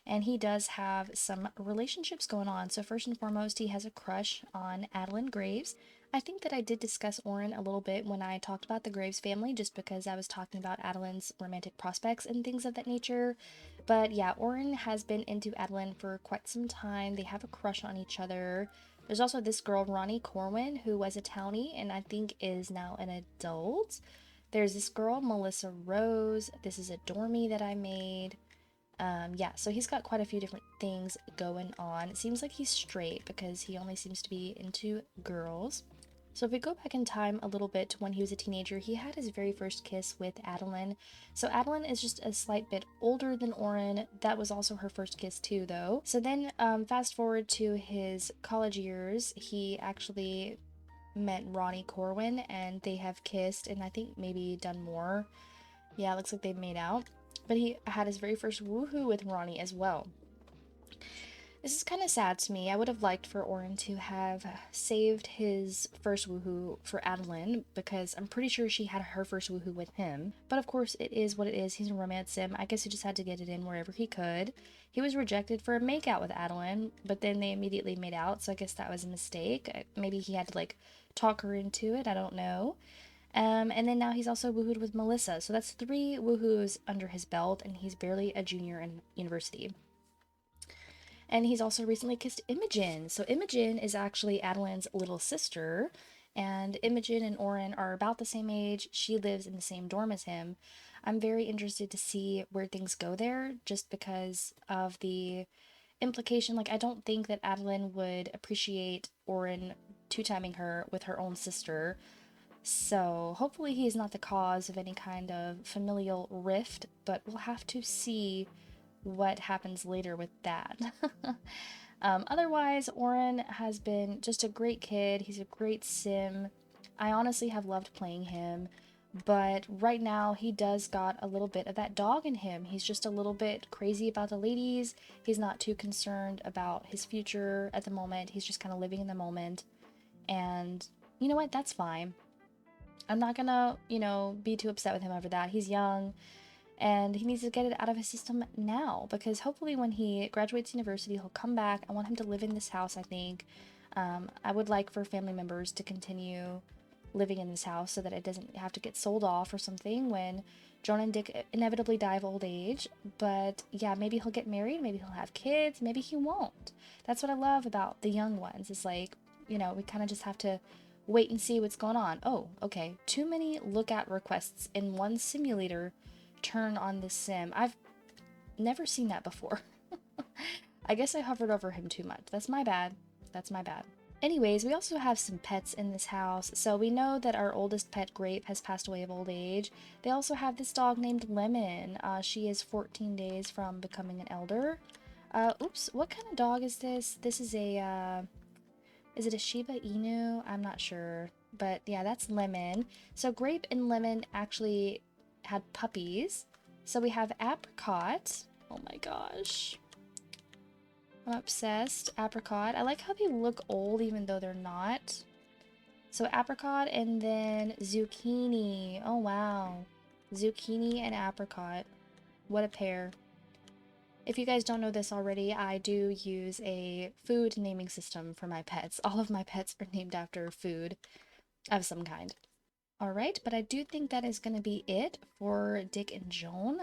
And he does have some relationships going on. So first and foremost, he has a crush on Adeline Graves. I think that I did discuss Oren a little bit when I talked about the Graves family, just because I was talking about Adeline's romantic prospects and things of that nature. But yeah, Oren has been into Adeline for quite some time. They have a crush on each other. There's also this girl, Ronnie Corwin, who was a townie and I think is now an adult. There's this girl, Melissa Rose. This is a dormie that I made. Yeah, so he's got quite a few different things going on. It seems like he's straight because he only seems to be into girls. So if we go back in time a little bit to when he was a teenager, he had his very first kiss with Adeline. So Adeline is just a slight bit older than Oren. That was also her first kiss too, though. So then fast forward to his college years, he actually met Ronnie Corwin and they have kissed and I think maybe done more. Yeah, it looks like they've made out. But he had his very first woohoo with Ronnie as well. This is kind of sad to me. I would have liked for Oren to have saved his first woohoo for Adeline because I'm pretty sure she had her first woohoo with him. But of course, it is what it is. He's a romance sim. I guess he just had to get it in wherever he could. He was rejected for a makeout with Adeline, but then they immediately made out, so I guess that was a mistake. Maybe he had to, talk her into it. I don't know. And then now he's also woohooed with Melissa. So that's 3 woohoos under his belt, and he's barely a junior in university. And he's also recently kissed Imogen. So Imogen is actually Adeline's little sister, and Imogen and Oren are about the same age. She lives in the same dorm as him. I'm very interested to see where things go there, just because of the implication. I don't think that Adeline would appreciate Oren two-timing her with her own sister. So hopefully he's not the cause of any kind of familial rift, but we'll have to see what happens later with that. Otherwise, Oren has been just a great kid. He's a great sim. I honestly have loved playing him, but right now he does got a little bit of that dog in him. He's just a little bit crazy about the ladies. He's not too concerned about his future at the moment. He's just kind of living in the moment. And you know what? That's fine. I'm not gonna, be too upset with him over that. He's young and he needs to get it out of his system now because hopefully when he graduates university, he'll come back. I want him to live in this house, I think. I would like for family members to continue living in this house so that it doesn't have to get sold off or something when Joan and Dick inevitably die of old age. But yeah, maybe he'll get married, maybe he'll have kids, maybe he won't. That's what I love about the young ones. It's we kind of just have to wait and see what's going on. Oh, okay. Too many lookout requests in one simulator turn on this sim. I've never seen that before. I guess I hovered over him too much. That's my bad. That's my bad. Anyways, we also have some pets in this house. So we know that our oldest pet, Grape, has passed away of old age. They also have this dog named Lemon. She is 14 days from becoming an elder. Oops, what kind of dog is this? This is is it a Shiba Inu? I'm not sure. But yeah, that's Lemon. So Grape and Lemon actually had puppies. So we have Apricot. Oh my gosh. I'm obsessed. Apricot. I like how they look old even though they're not. So apricot and then zucchini. Oh wow. Zucchini and apricot. What a pair. If you guys don't know this already, I do use a food naming system for my pets. All of my pets are named after food of some kind. Alright, but I do think that is going to be it for Dick and Joan.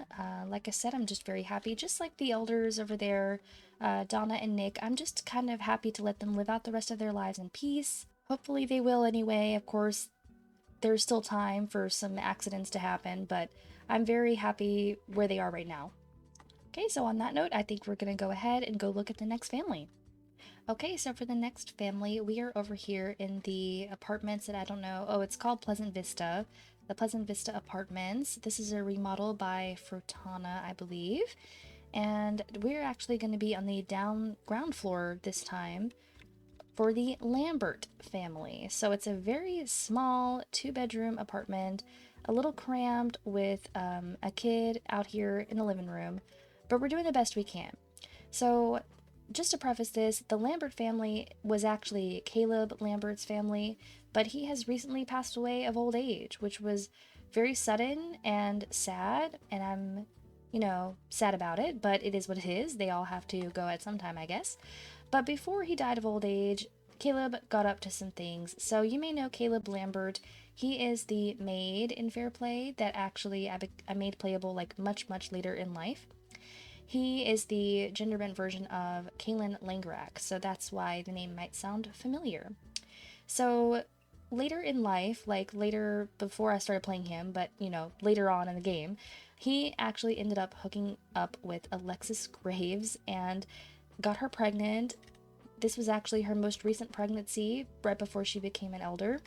Like I said, I'm just very happy, just like the elders over there, Donna and Nick. I'm just kind of happy to let them live out the rest of their lives in peace. Hopefully they will anyway. Of course, there's still time for some accidents to happen, but I'm very happy where they are right now. Okay, so on that note, I think we're going to go ahead and go look at the next family. Okay, so for the next family, we are over here in the apartments that I don't know. Oh, it's called Pleasant Vista. The Pleasant Vista Apartments. This is a remodel by Frutana, I believe. And we're actually going to be on the ground floor this time for the Lambert family. So it's a very small 2-bedroom apartment, a little cramped with a kid out here in the living room, but we're doing the best we can. So just to preface this, the Lambert family was actually Caleb Lambert's family, but he has recently passed away of old age, which was very sudden and sad, and I'm, sad about it, but it is what it is. They all have to go at some time, I guess. But before he died of old age, Caleb got up to some things. So you may know Caleb Lambert. He is the maid in Fairplay that actually I made playable like much, much later in life. He is the gender bent version of Kaylin Langrak, so that's why the name might sound familiar. So later in life, like later before I started playing him, but later on in the game, he actually ended up hooking up with Alexis Graves and got her pregnant. This was actually her most recent pregnancy, right before she became an elder.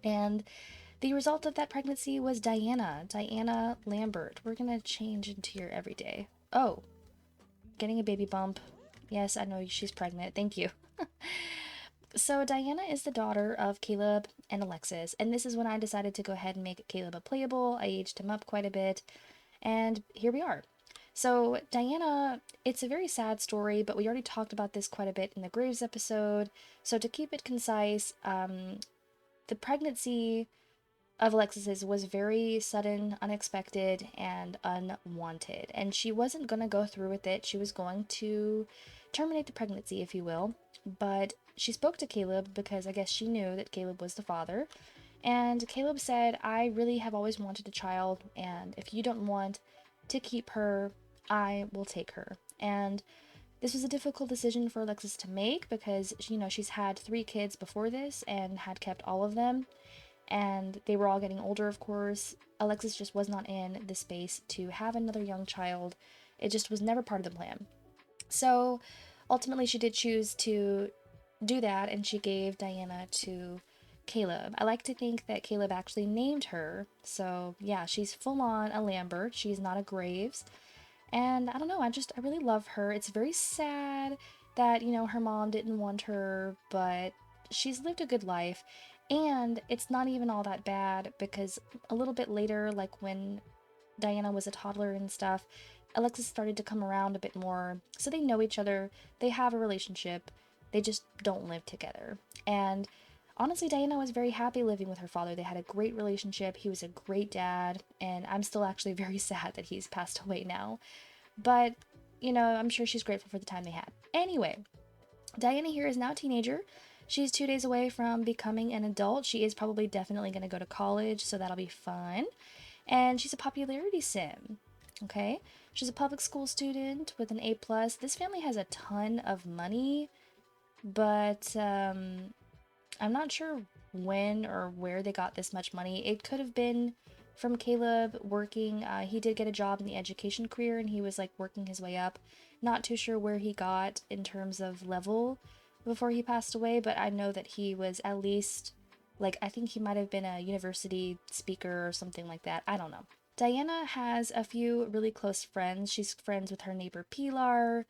And the result of that pregnancy was Diana Lambert. We're gonna change into your everyday. Oh, getting a baby bump. Yes, I know she's pregnant. Thank you. So Diana is the daughter of Caleb and Alexis, and this is when I decided to go ahead and make Caleb a playable. I aged him up quite a bit, and here we are. So Diana, it's a very sad story, but we already talked about this quite a bit in the Graves episode. So to keep it concise, the pregnancy of Alexis's was very sudden, unexpected, and unwanted. And she wasn't going to go through with it. She was going to terminate the pregnancy, if you will. But she spoke to Caleb because I guess she knew that Caleb was the father. And Caleb said, I really have always wanted a child, and if you don't want to keep her, I will take her. And this was a difficult decision for Alexis to make because, she's had 3 kids before this and had kept all of them. And they were all getting older, of course. Alexis just was not in the space to have another young child. It just was never part of the plan. So ultimately she did choose to do that, and she gave Diana to Caleb. I like to think that Caleb actually named her. So yeah, she's full on a Lambert. She's not a Graves. And I don't know, I really love her. It's very sad that, her mom didn't want her, but she's lived a good life. And it's not even all that bad because a little bit later, like when Diana was a toddler and stuff, Alexis started to come around a bit more. So they know each other, they have a relationship, they just don't live together. And honestly, Diana was very happy living with her father. They had a great relationship. He was a great dad, and I'm still actually very sad that he's passed away now. But, I'm sure she's grateful for the time they had. Anyway, Diana here is now a teenager. She's 2 days away from becoming an adult. She is probably definitely going to go to college, so that'll be fun. And she's a popularity sim. Okay? She's a public school student with an A+. This family has a ton of money, but I'm not sure when or where they got this much money. It could have been from Caleb working. He did get a job in the education career, and he was like working his way up. Not too sure where he got in terms of level, before he passed away, but I know that he was at least, like, I think he might have been a university speaker or something like that. I don't know. Diana has a few really close friends. She's friends with her neighbor Pilar.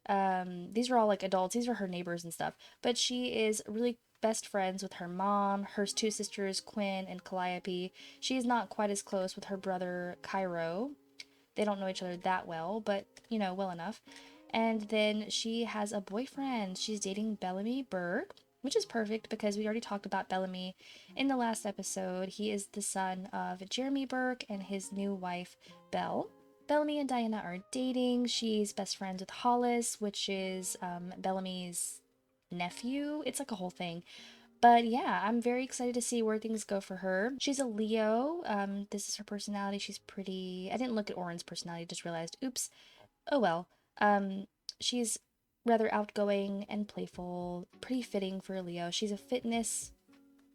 These are all like adults. These are her neighbors and stuff. But she is really best friends with her mom, her two sisters, Quinn and Calliope. She's not quite as close with her brother, Cairo. They don't know each other that well, but, you know, well enough. And then she has a boyfriend. She's dating Bellamy Burke, which is perfect because we already talked about Bellamy in the last episode. He is the son of Jeremy Burke and his new wife, Belle. Bellamy and Diana are dating. She's best friends with Hollis, which is Bellamy's nephew. It's like a whole thing. But yeah, I'm very excited to see where things go for her. She's a Leo. This is her personality. She's pretty. I didn't look at Oren's personality, just realized. Oops. Oh well. She's rather outgoing and playful. Pretty fitting for a Leo. She's a fitness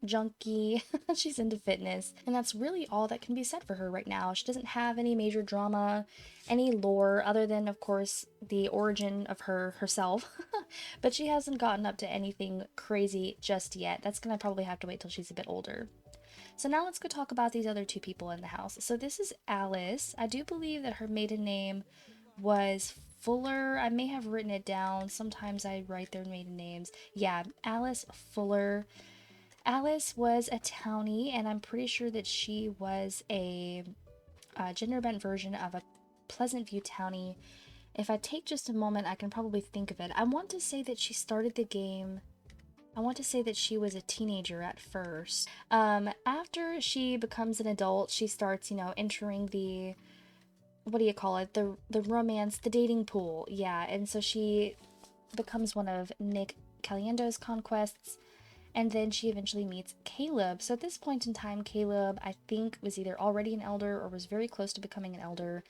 junkie. She's into fitness. And that's really all that can be said for her right now. She doesn't have any major drama, any lore, other than, of course, the origin of her herself. But she hasn't gotten up to anything crazy just yet. That's gonna probably have to wait till she's a bit older. So now let's go talk about these other two people in the house. So this is Alice. I do believe that her maiden name was Fuller. I may have written it down. Sometimes I write their maiden names. Yeah, Alice Fuller. Alice was a townie, and I'm pretty sure that she was a gender bent version of a Pleasantview townie. If I take just a moment, I can probably think of it. I want to say that she started the game. I want to say that she was a teenager at first. After she becomes an adult, she starts, you know, entering the, what do you call it? The romance, the dating pool. Yeah, and so she becomes one of Nick Caliendo's conquests. And then she eventually meets Caleb. So at this point in time, Caleb, I think, was either already an elder or was very close to becoming an elder.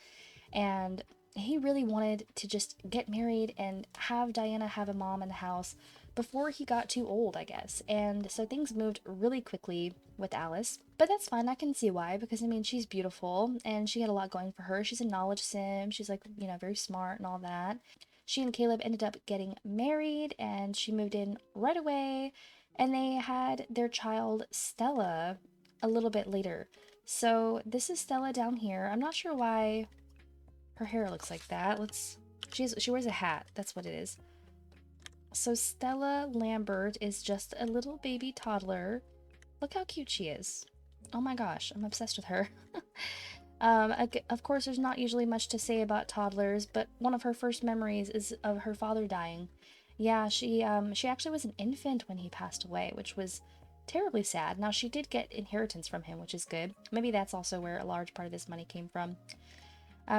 And he really wanted to just get married and have Diana have a mom in the house before he got too old, I guess. And so things moved really quickly with Alice. But that's fine. I can see why, because I mean, she's beautiful and she had a lot going for her. She's a knowledge sim. She's like, you know, very smart and all that. She and Caleb ended up getting married and she moved in right away. And they had their child, Stella, a little bit later. So this is Stella down here. I'm not sure why her hair looks like that. She wears a hat. That's what it is. So Stella Lambert is just a little baby toddler. Look how cute she is. Oh my gosh, I'm obsessed with her. Of course, there's not usually much to say about toddlers, but one of her first memories is of her father dying. Yeah, she actually was an infant when he passed away, which was terribly sad. Now, she did get inheritance from him, which is good. Maybe that's also where a large part of this money came from.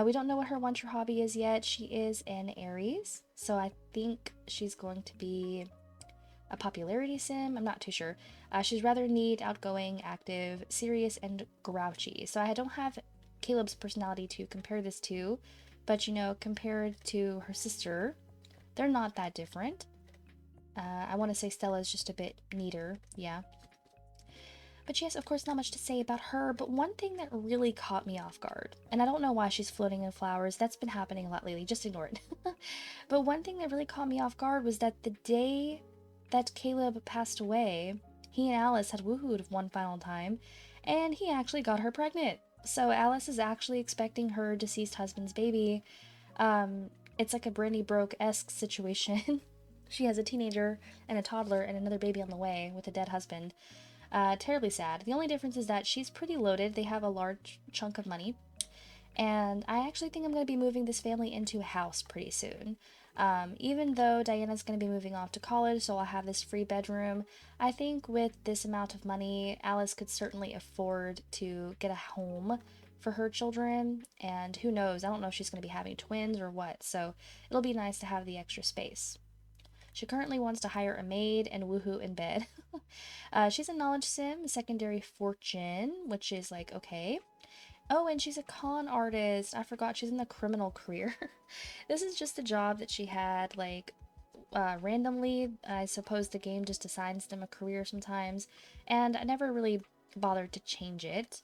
We don't know what her one true hobby is yet. She is an Aries, so I think she's going to be a popularity sim. I'm not too sure. She's rather neat, outgoing, active, serious, and grouchy. So I don't have Caleb's personality to compare this to, but you know, compared to her sister, they're not that different. I want to say Stella's just a bit neater, yeah. But yes, of course, not much to say about her, but one thing that really caught me off guard, and I don't know why she's floating in flowers, that's been happening a lot lately, just ignore it. But one thing that really caught me off guard was that the day that Caleb passed away, he and Alice had woohooed one final time, and he actually got her pregnant. So Alice is actually expecting her deceased husband's baby. It's like a Brandy Broke-esque situation. She has a teenager and a toddler and another baby on the way with a dead husband. Terribly sad. The only difference is that she's pretty loaded. They have a large chunk of money. And I actually think I'm going to be moving this family into a house pretty soon. Even though Diana's going to be moving off to college, so I'll have this free bedroom, I think with this amount of money, Alice could certainly afford to get a home for her children. And who knows, I don't know if she's going to be having twins or what, so it'll be nice to have the extra space. She currently wants to hire a maid and woohoo in bed. She's a knowledge sim, secondary fortune, which is like, okay. Oh, and she's a con artist. I forgot she's in the criminal career. This is just a job that she had, like, randomly. I suppose the game just assigns them a career sometimes, and I never really bothered to change it.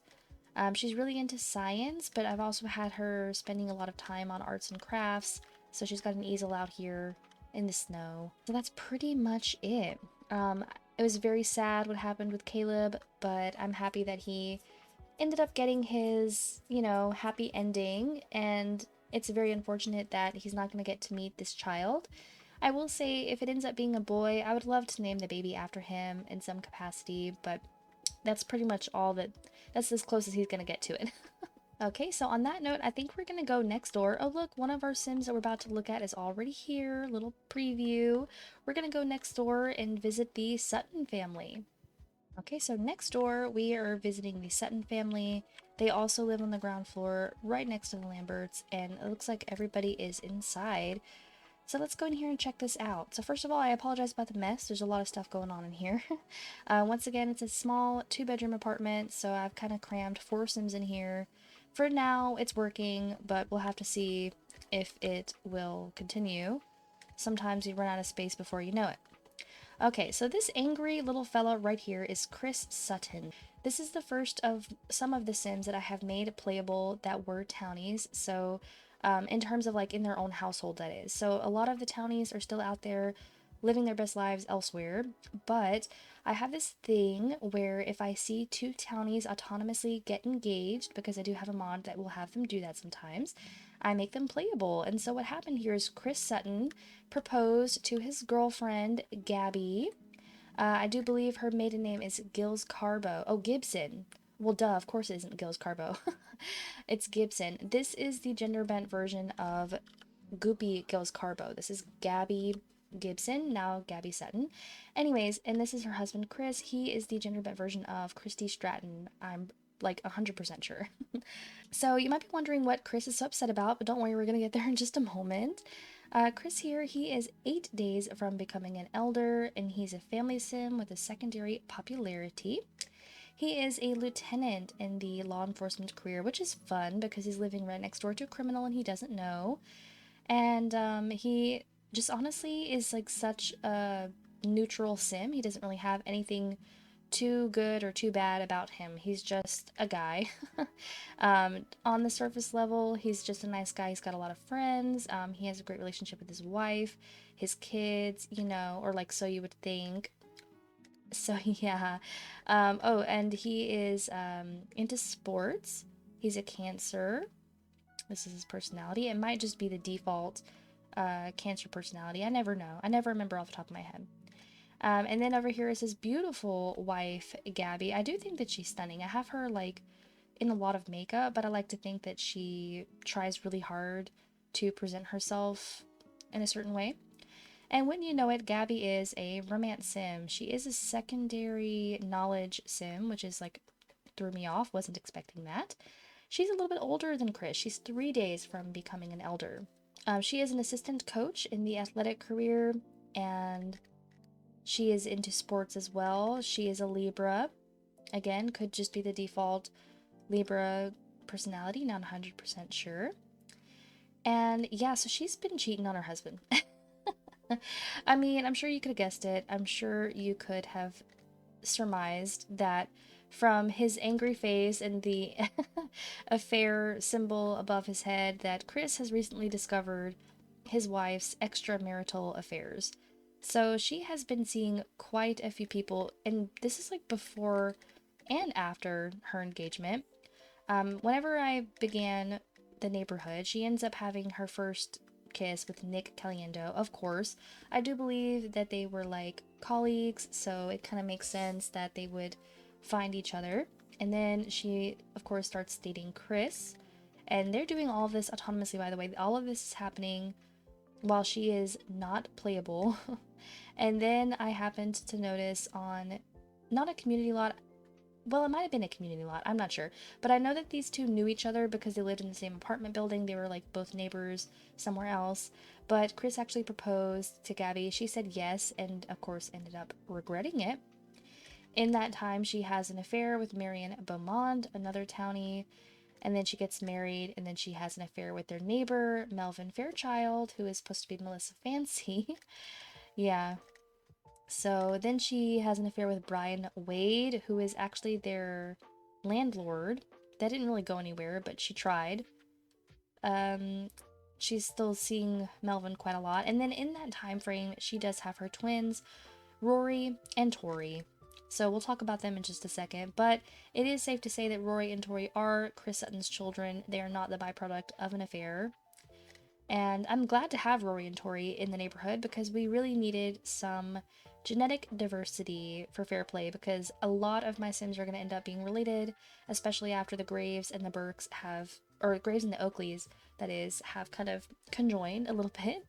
She's really into science, but I've also had her spending a lot of time on arts and crafts, so she's got an easel out here in the snow. So that's pretty much it. It was very sad what happened with Caleb, but I'm happy that he ended up getting his, happy ending, and it's very unfortunate that he's not going to get to meet this child. I will say, if it ends up being a boy, I would love to name the baby after him in some capacity, but that's pretty much that's as close as he's going to get to it. Okay, so on that note, I think we're going to go next door. Oh, look, one of our Sims that we're about to look at is already here. Little preview. We're going to go next door and visit the Sutton family. Okay, so next door, we are visiting the Sutton family. They also live on the ground floor right next to the Lamberts, and it looks like everybody is inside. So let's go in here and check this out. So first of all, I apologize about the mess. There's a lot of stuff going on in here. Once again, it's a small 2-bedroom apartment, so I've kind of crammed 4 Sims in here. For now, it's working, but we'll have to see if it will continue. Sometimes you run out of space before you know it. Okay, so this angry little fella right here is Chris Sutton. This is the first of some of the Sims that I have made playable that were townies. So in terms of like in their own household, that is. So a lot of the townies are still out there living their best lives elsewhere, but I have this thing where if I see 2 townies autonomously get engaged, because I do have a mod that will have them do that sometimes, I make them playable. And so what happened here is Chris Sutton proposed to his girlfriend, Gabby. I do believe her maiden name is Gills Carbo. Oh, Gibson. Well, duh, of course it isn't Gills Carbo. It's Gibson. This is the gender bent version of Goopy Gills Carbo. This is Gabby Gibson, now Gabby Sutton. Anyways, and this is her husband, Chris. He is the gender bent version of Christy Stratton. I'm like 100% sure. So you might be wondering what Chris is so upset about, but don't worry, we're going to get there in just a moment. Chris here, he is 8 days from becoming an elder, and he's a family sim with a secondary popularity. He is a lieutenant in the law enforcement career, which is fun because he's living right next door to a criminal and he doesn't know. And he just honestly is like such a neutral sim. He doesn't really have anything too good or too bad about him. He's just a guy. On the surface level, he's just a nice guy. He's got a lot of friends. He has a great relationship with his wife, his kids, or like so you would think. So yeah. Oh, and he is into sports. He's a Cancer. This is his personality. It might just be the default Cancer personality. I never know. I never remember off the top of my head. And then over here is his beautiful wife, Gabby. I do think that she's stunning. I have her like in a lot of makeup, but I like to think that she tries really hard to present herself in a certain way. And when you know it, Gabby is a romance sim. She is a secondary knowledge sim, which is like threw me off. Wasn't expecting that. She's a little bit older than Chris. She's 3 days from becoming an elder. She is an assistant coach in the athletic career, and she is into sports as well. She is a Libra. Again, could just be the default Libra personality, not 100% sure. And yeah, so she's been cheating on her husband. I mean, I'm sure you could have guessed it. I'm sure you could have surmised that from his angry face and the affair symbol above his head that Chris has recently discovered his wife's extramarital affairs. So she has been seeing quite a few people, and this is like before and after her engagement. Whenever I began the neighborhood, she ends up having her first kiss with Nick Caliendo, of course. I do believe that they were like colleagues, so it kind of makes sense that they would find each other. And then she, of course, starts dating Chris, and they're doing all of this autonomously, by the way. All of this is happening while she is not playable. And then I happened to notice on, not a community lot, well, it might have been a community lot, I'm not sure. But I know that these two knew each other because they lived in the same apartment building. They were like both neighbors somewhere else. But Chris actually proposed to Gabby. She said yes, and of course ended up regretting it. In that time, she has an affair with Marion Beaumont, another townie. And then she gets married, and then she has an affair with their neighbor, Melvin Fairchild, who is supposed to be Melissa Fancy. Yeah. So then she has an affair with Brian Wade, who is actually their landlord. That didn't really go anywhere, but she tried. she's still seeing Melvin quite a lot. And then in that time frame, she does have her twins, Rory and Tori. So we'll talk about them in just a second, but it is safe to say that Rory and Tori are Chris Sutton's children. They are not the byproduct of an affair. And I'm glad to have Rory and Tori in the neighborhood because we really needed some genetic diversity for Fairplay, because a lot of my Sims are going to end up being related, especially after the Graves and the Burkes have, or Graves and the Oakleys, that is, have kind of conjoined a little bit.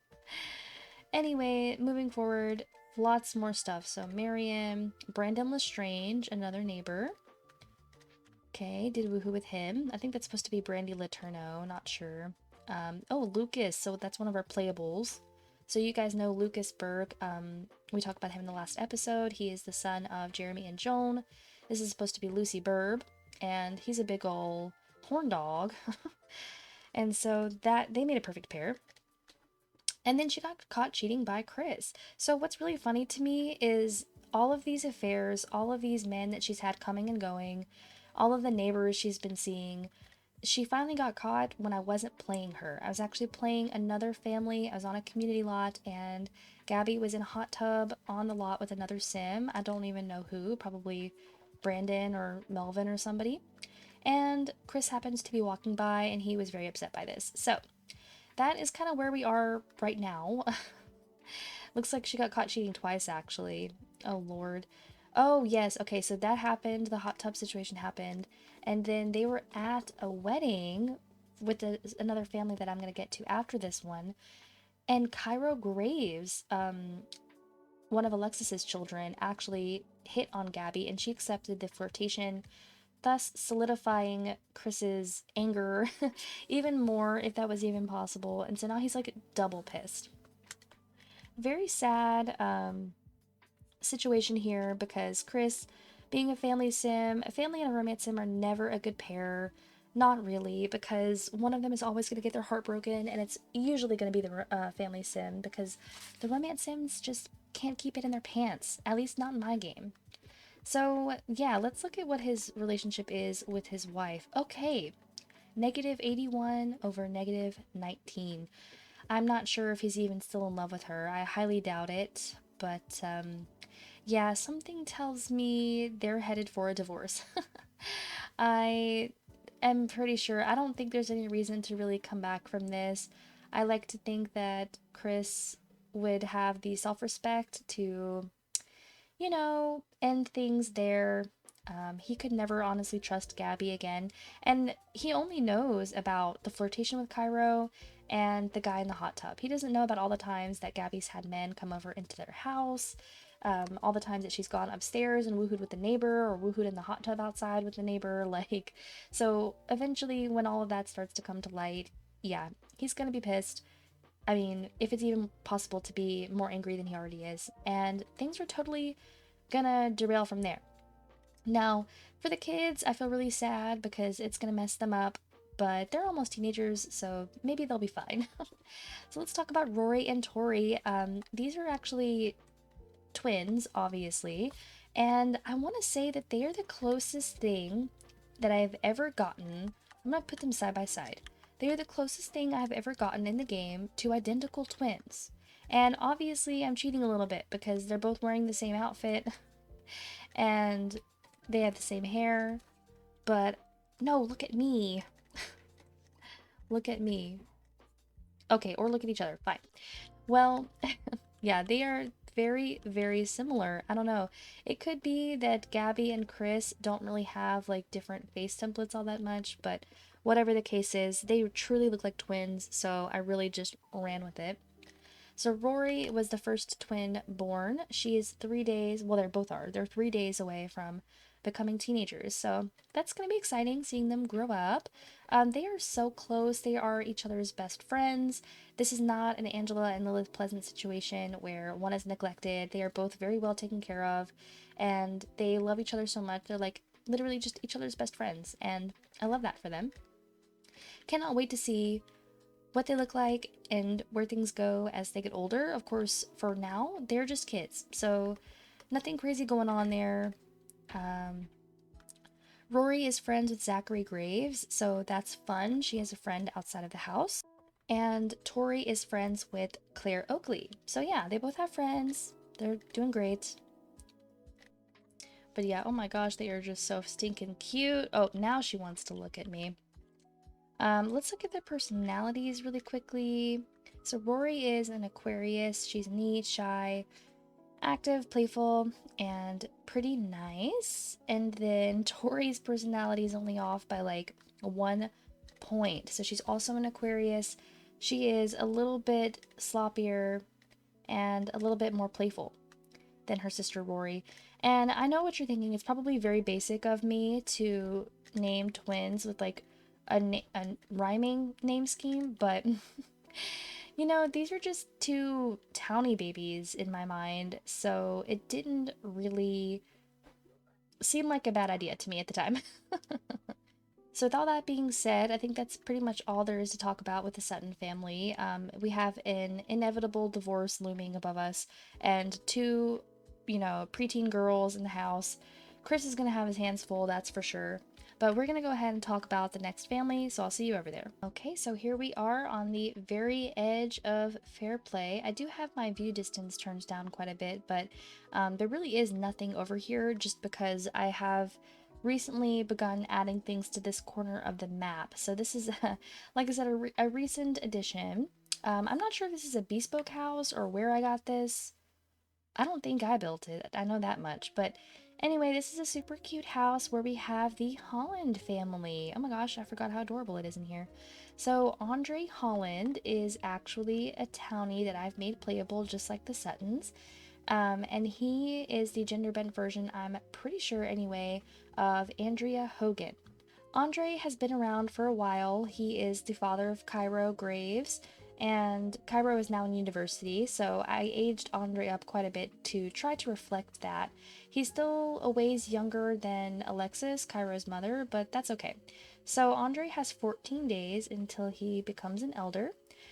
Anyway, moving forward, lots more stuff. So Marion, Brandon Lestrange, another neighbor. Okay, did woohoo with him. I think that's supposed to be Brandy Laterno, not sure. Oh, Lucas, so that's one of our playables. So you guys know Lucas Berg. We talked about him in the last episode. He is the son of Jeremy and Joan. This is supposed to be Lucy Burb, and he's a big ol' horn dog. And so that they made a perfect pair. And then she got caught cheating by Chris. So what's really funny to me is all of these affairs, all of these men that she's had coming and going, all of the neighbors she's been seeing, she finally got caught when I wasn't playing her. I was actually playing another family. I was on a community lot, and Gabby was in a hot tub on the lot with another sim. I don't even know who, probably Brandon or Melvin or somebody. And Chris happens to be walking by, and he was very upset by this. So that is kind of where we are right now. Looks like she got caught cheating twice, actually. Oh, Lord. Oh, yes. Okay, so that happened. The hot tub situation happened. And then they were at a wedding with another family that I'm going to get to after this one. And Cairo Graves, one of Alexis's children, actually hit on Gabby, and she accepted the flirtation, thus solidifying Chris's anger even more, if that was even possible. And so now he's like double pissed. Very sad situation here, because Chris, being a family sim, a family and a romance sim are never a good pair. Not really, because one of them is always going to get their heart broken, and it's usually going to be the family sim, because the romance sims just can't keep it in their pants, at least not in my game. So yeah, let's look at what his relationship is with his wife. Okay, -81 over -19. I'm not sure if he's even still in love with her. I highly doubt it, but yeah, something tells me they're headed for a divorce. I am pretty sure. I don't think there's any reason to really come back from this. I like to think that Chris would have the self-respect to, you know, end things there. He could never honestly trust Gabby again. And he only knows about the flirtation with Cairo and the guy in the hot tub. He doesn't know about all the times that Gabby's had men come over into their house, all the times that she's gone upstairs and woohooed with the neighbor, or woohooed in the hot tub outside with the neighbor. Like, so eventually, when all of that starts to come to light, yeah, he's gonna be pissed. I mean, if it's even possible to be more angry than he already is. And things are totally gonna derail from there. Now, for the kids, I feel really sad because it's gonna mess them up, but they're almost teenagers, so maybe they'll be fine. So let's talk about Rory and Tori. These are actually twins, obviously, and I want to say that they are the closest thing that I've ever gotten. I'm gonna put them side by side. They are the closest thing I've ever gotten in the game to identical twins. And obviously, I'm cheating a little bit because they're both wearing the same outfit and they have the same hair. But no, look at me. Look at me. Okay, or look at each other. Fine. Well, yeah, they are very, very similar. I don't know. It could be that Gabby and Chris don't really have like different face templates all that much, but whatever the case is, they truly look like twins, so I really just ran with it. So Rory was the first twin born. She is 3 days, well, they're 3 days away from becoming teenagers. So that's going to be exciting seeing them grow up. They are so close. They are each other's best friends. This is not an Angela and Lilith Pleasant situation where one is neglected. They are both very well taken care of, and they love each other so much. They're like literally just each other's best friends, and I love that for them. Cannot wait to see what they look like and where things go as they get older. Of course, for now, they're just kids, so nothing crazy going on there. Rory is friends with Zachary Graves, so that's fun. She has a friend outside of the house. And Tori is friends with Claire Oakley. So yeah, they both have friends. They're doing great. But yeah, oh my gosh, they are just so stinking cute. Oh, now she wants to look at me. Let's look at their personalities really quickly. So Rory is an Aquarius. She's neat, shy, active, playful, and pretty nice. And then Tori's personality is only off by like 1 point. So she's also an Aquarius. She is a little bit sloppier and a little bit more playful than her sister Rory. And I know what you're thinking. It's probably very basic of me to name twins with like a rhyming name scheme, but you know, these are just two towny babies in my mind, so it didn't really seem like a bad idea to me at the time. So with all that being said, I think that's pretty much all there is to talk about with the Sutton family. We have an inevitable divorce looming above us, and two, preteen girls in the house. Chris is going to have his hands full, that's for sure. But we're going to go ahead and talk about the next family, so I'll see you over there. Okay, so here we are on the very edge of Fairplay. I do have my view distance turned down quite a bit, but there really is nothing over here just because I have recently begun adding things to this corner of the map. So this is, like I said, a recent addition. I'm not sure if this is a bespoke house or where I got this. I don't think I built it. I know that much. But anyway, this is a super cute house where we have the Holland family. Oh my gosh, I forgot how adorable it is in here. So Andre Holland is actually a townie that I've made playable just like the Suttons. And he is the gender bent version, I'm pretty sure anyway, of Andrea Hogan. Andre has been around for a while. He is the father of Cairo Graves, and Cairo is now in university, so I aged Andre up quite a bit to try to reflect that. He's still a ways younger than Alexis, Cairo's mother, but that's okay. So Andre has 14 days until he becomes an elder.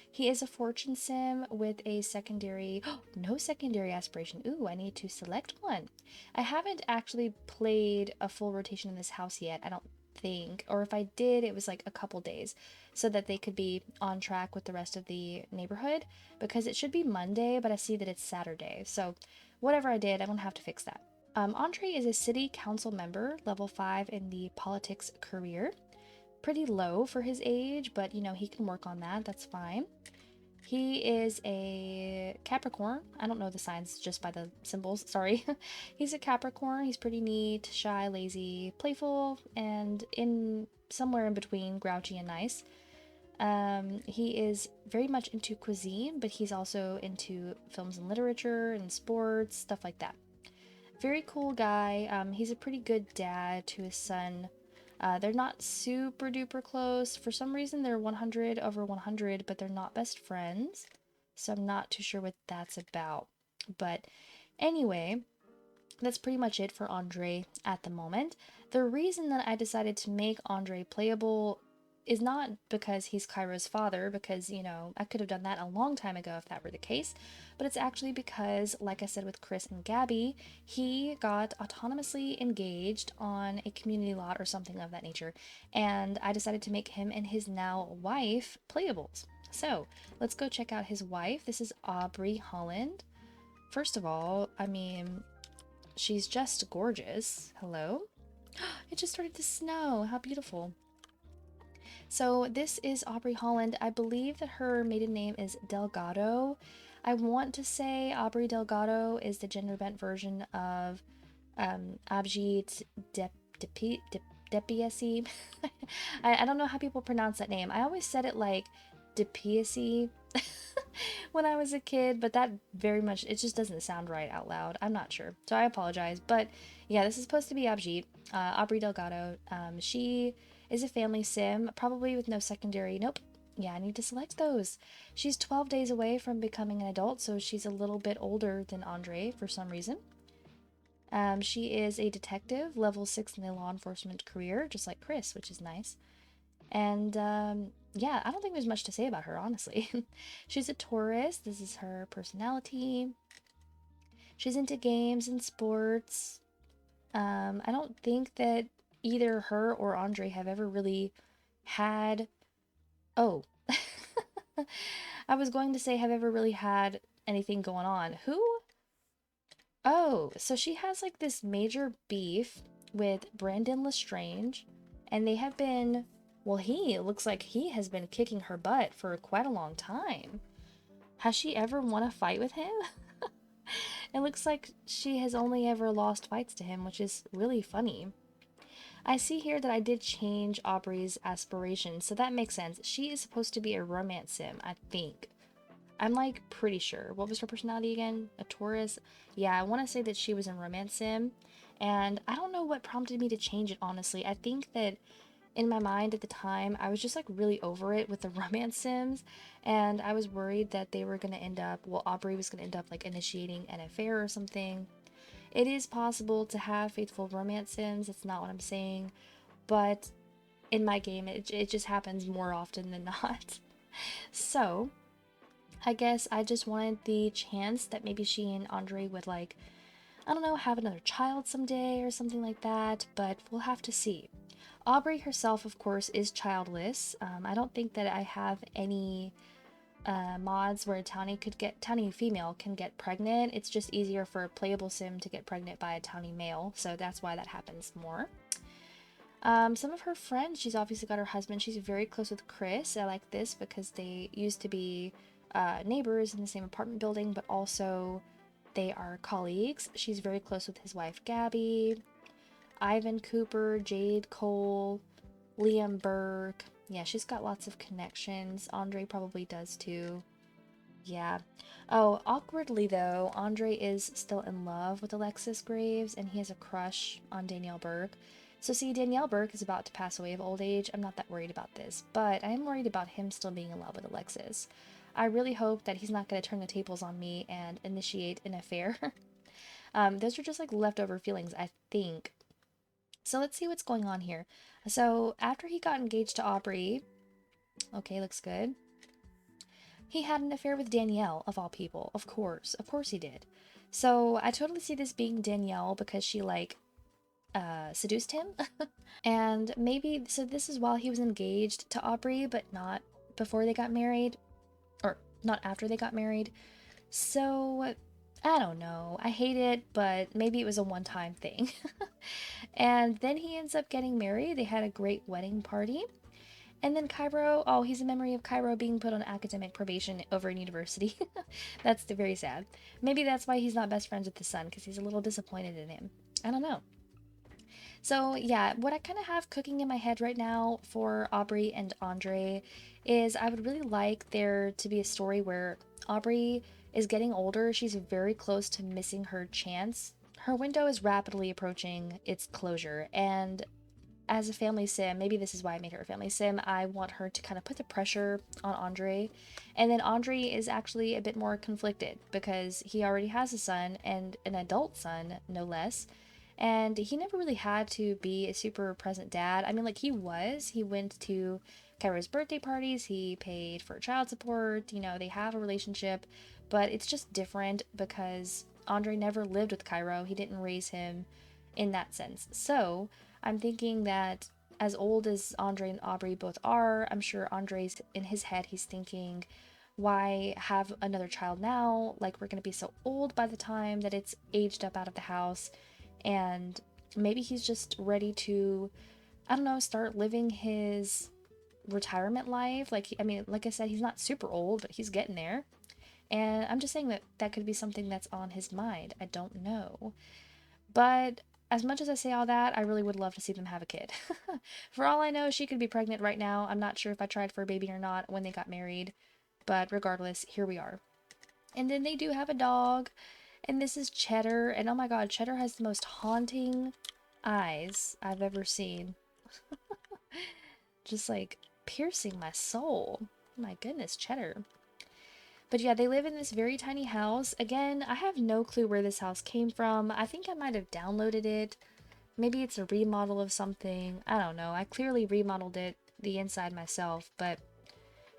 He is a fortune sim with a secondary, no secondary aspiration. Ooh, I need to select one. I haven't actually played a full rotation in this house yet, I don't think, or if I did, it was like a couple days so that they could be on track with the rest of the neighborhood because it should be Monday, but I see that it's Saturday. So whatever I did, I don't have to fix that. Andre is a city council member, level 5 in the politics career. Pretty low for his age, but he can work on that. That's fine. He is a Capricorn. I don't know the signs just by the symbols, sorry. He's a Capricorn. He's pretty neat, shy, lazy, playful, and in somewhere in between grouchy and nice. He is very much into cuisine, but he's also into films and literature and sports, stuff like that. Very cool guy. He's a pretty good dad to his son. They're not super duper close. For some reason, they're 100 over 100, but they're not best friends. So I'm not too sure what that's about. But anyway, that's pretty much it for Andre at the moment. The reason that I decided to make Andre playable is not because he's Cairo's father, because, I could have done that a long time ago if that were the case, but it's actually because, like I said with Chris and Gabby, he got autonomously engaged on a community lot or something of that nature, and I decided to make him and his now wife playables. So, let's go check out his wife. This is Aubrey Holland. First of all, I mean, she's just gorgeous. Hello? It just started to snow. How beautiful. So this is Aubrey Holland. I believe that her maiden name is Delgado. I want to say Aubrey Delgado is the gender bent version of Abjit Depiacy. I don't know how people pronounce that name. I always said it like Depiacy when I was a kid, but that very much, it just doesn't sound right out loud. I'm not sure. So I apologize. But yeah, this is supposed to be Abjit, Aubrey Delgado. She is a family sim, probably with no secondary. Nope. Yeah, I need to select those. She's 12 days away from becoming an adult, so she's a little bit older than Andre for some reason. She is a detective, level 6 in the law enforcement career, just like Chris, which is nice. And yeah, I don't think there's much to say about her, honestly. She's a Taurus. This is her personality. She's into games and sports. I don't think that either her or Andre have ever really had... Oh. I was going to say, have you ever really had anything going on? Who? Oh, so she has like this major beef with Brandon Lestrange, and they have been, well, he looks like he has been kicking her butt for quite a long time. Has she ever won a fight with him? It looks like she has only ever lost fights to him, which is really funny. I see here that I did change Aubrey's aspirations, so that makes sense. She is supposed to be a romance sim, I think. I'm like pretty sure. What was her personality again? A Taurus? Yeah, I want to say that she was in Romance Sim. And I don't know what prompted me to change it, honestly. I think that in my mind at the time, I was just like really over it with the Romance Sims. And I was worried that they were going to end up, well, Aubrey was going to end up like initiating an affair or something. It is possible to have faithful Romance Sims. That's not what I'm saying. But in my game, it just happens more often than not. So, I guess I just wanted the chance that maybe she and Andre would, like, I don't know, have another child someday or something like that, but we'll have to see. Aubrey herself, of course, is childless. I don't think that I have any mods where a townie female can get pregnant. It's just easier for a playable sim to get pregnant by a townie male, so that's why that happens more. Some of her friends, she's obviously got her husband. She's very close with Chris. I like this because they used to be neighbors in the same apartment building, but also they are colleagues. She's very close with his wife, Gabby, Ivan Cooper, Jade Cole, Liam Burke. Yeah, she's got lots of connections. Andre probably does too. Yeah. Oh, awkwardly though, Andre is still in love with Alexis Graves and he has a crush on Danielle Burke. So see, Danielle Burke is about to pass away of old age. I'm not that worried about this, but I am worried about him still being in love with Alexis. I really hope that he's not going to turn the tables on me and initiate an affair. Those are just like leftover feelings, I think. So let's see what's going on here. So after he got engaged to Aubrey, okay, looks good. He had an affair with Danielle, of all people. Of course. Of course he did. So I totally see this being Danielle because she, like, seduced him. And maybe, so this is while he was engaged to Aubrey, but not before they got married. Or not after they got married. So, I don't know. I hate it, but maybe it was a one-time thing. And then he ends up getting married. They had a great wedding party. And then Cairo, oh, he's a memory of Cairo being put on academic probation over in university. That's very sad. Maybe that's why he's not best friends with his son, because he's a little disappointed in him. I don't know. So, yeah, what I kind of have cooking in my head right now for Aubrey and Andre is I would really like there to be a story where Aubrey is getting older. She's very close to missing her chance. Her window is rapidly approaching its closure, and as a family sim, maybe this is why I made her a family sim, I want her to kind of put the pressure on Andre. And then Andre is actually a bit more conflicted because he already has a son and an adult son, no less. And he never really had to be a super present dad. I mean, like, he went to Kyra's birthday parties, he paid for child support, you know, they have a relationship, but it's just different because Andre never lived with Cairo. He didn't raise him in that sense. So, I'm thinking that as old as Andre and Aubrey both are, I'm sure Andre's in his head, he's thinking, why have another child now? Like, we're going to be so old by the time that it's aged up out of the house. And maybe he's just ready to, I don't know, start living his retirement life. Like, I mean, like I said, he's not super old, but he's getting there. And I'm just saying that that could be something that's on his mind. I don't know. But as much as I say all that, I really would love to see them have a kid. For all I know, she could be pregnant right now. I'm not sure if I tried for a baby or not when they got married. But regardless, here we are. And then they do have a dog. And this is Cheddar. And oh my god, Cheddar has the most haunting eyes I've ever seen. Just like piercing my soul. My goodness, Cheddar. But yeah, they live in this very tiny house. Again, I have no clue where this house came from. I think I might have downloaded it. Maybe it's a remodel of something. I don't know. I clearly remodeled it, the inside myself, but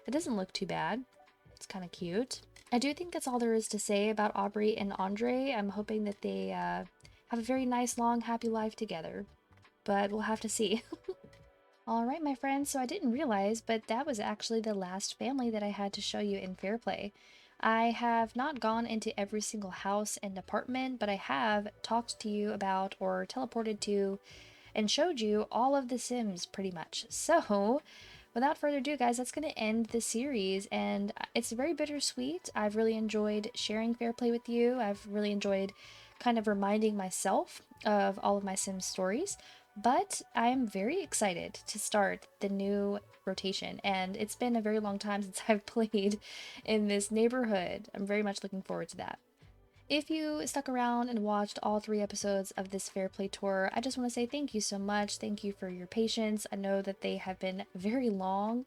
it doesn't look too bad. It's kind of cute. I do think that's all there is to say about Aubrey and Andre. I'm hoping that they have a very nice, long, happy life together. But we'll have to see. All right, my friends, so I didn't realize, but that was actually the last family that I had to show you in Fairplay. I have not gone into every single house and apartment, but I have talked to you about or teleported to and showed you all of the Sims pretty much. So, without further ado, guys, that's going to end the series, and it's very bittersweet. I've really enjoyed sharing Fairplay with you. I've really enjoyed kind of reminding myself of all of my Sims stories, but I am very excited to start the new rotation, and it's been a very long time since I've played in this neighborhood. I'm very much looking forward to that. If you stuck around and watched all 3 episodes of this Fairplay tour, I just want to say thank you so much. Thank you for your patience. I know that they have been very long,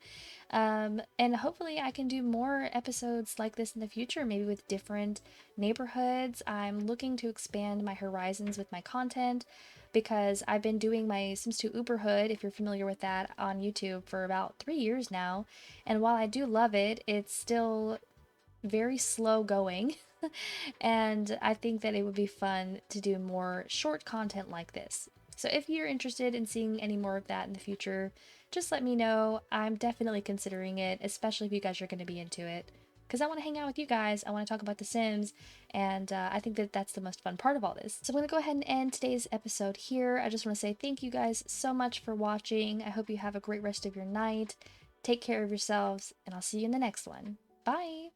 and hopefully I can do more episodes like this in the future, maybe with different neighborhoods. I'm looking to expand my horizons with my content because I've been doing my Sims 2 Uberhood, if you're familiar with that, on YouTube for about 3 years now. And while I do love it, it's still very slow going. And I think that it would be fun to do more short content like this. So if you're interested in seeing any more of that in the future, just let me know. I'm definitely considering it, especially if you guys are going to be into it. Because I want to hang out with you guys, I want to talk about The Sims, and I think that that's the most fun part of all this. So I'm going to go ahead and end today's episode here. I just want to say thank you guys so much for watching. I hope you have a great rest of your night. Take care of yourselves, and I'll see you in the next one. Bye!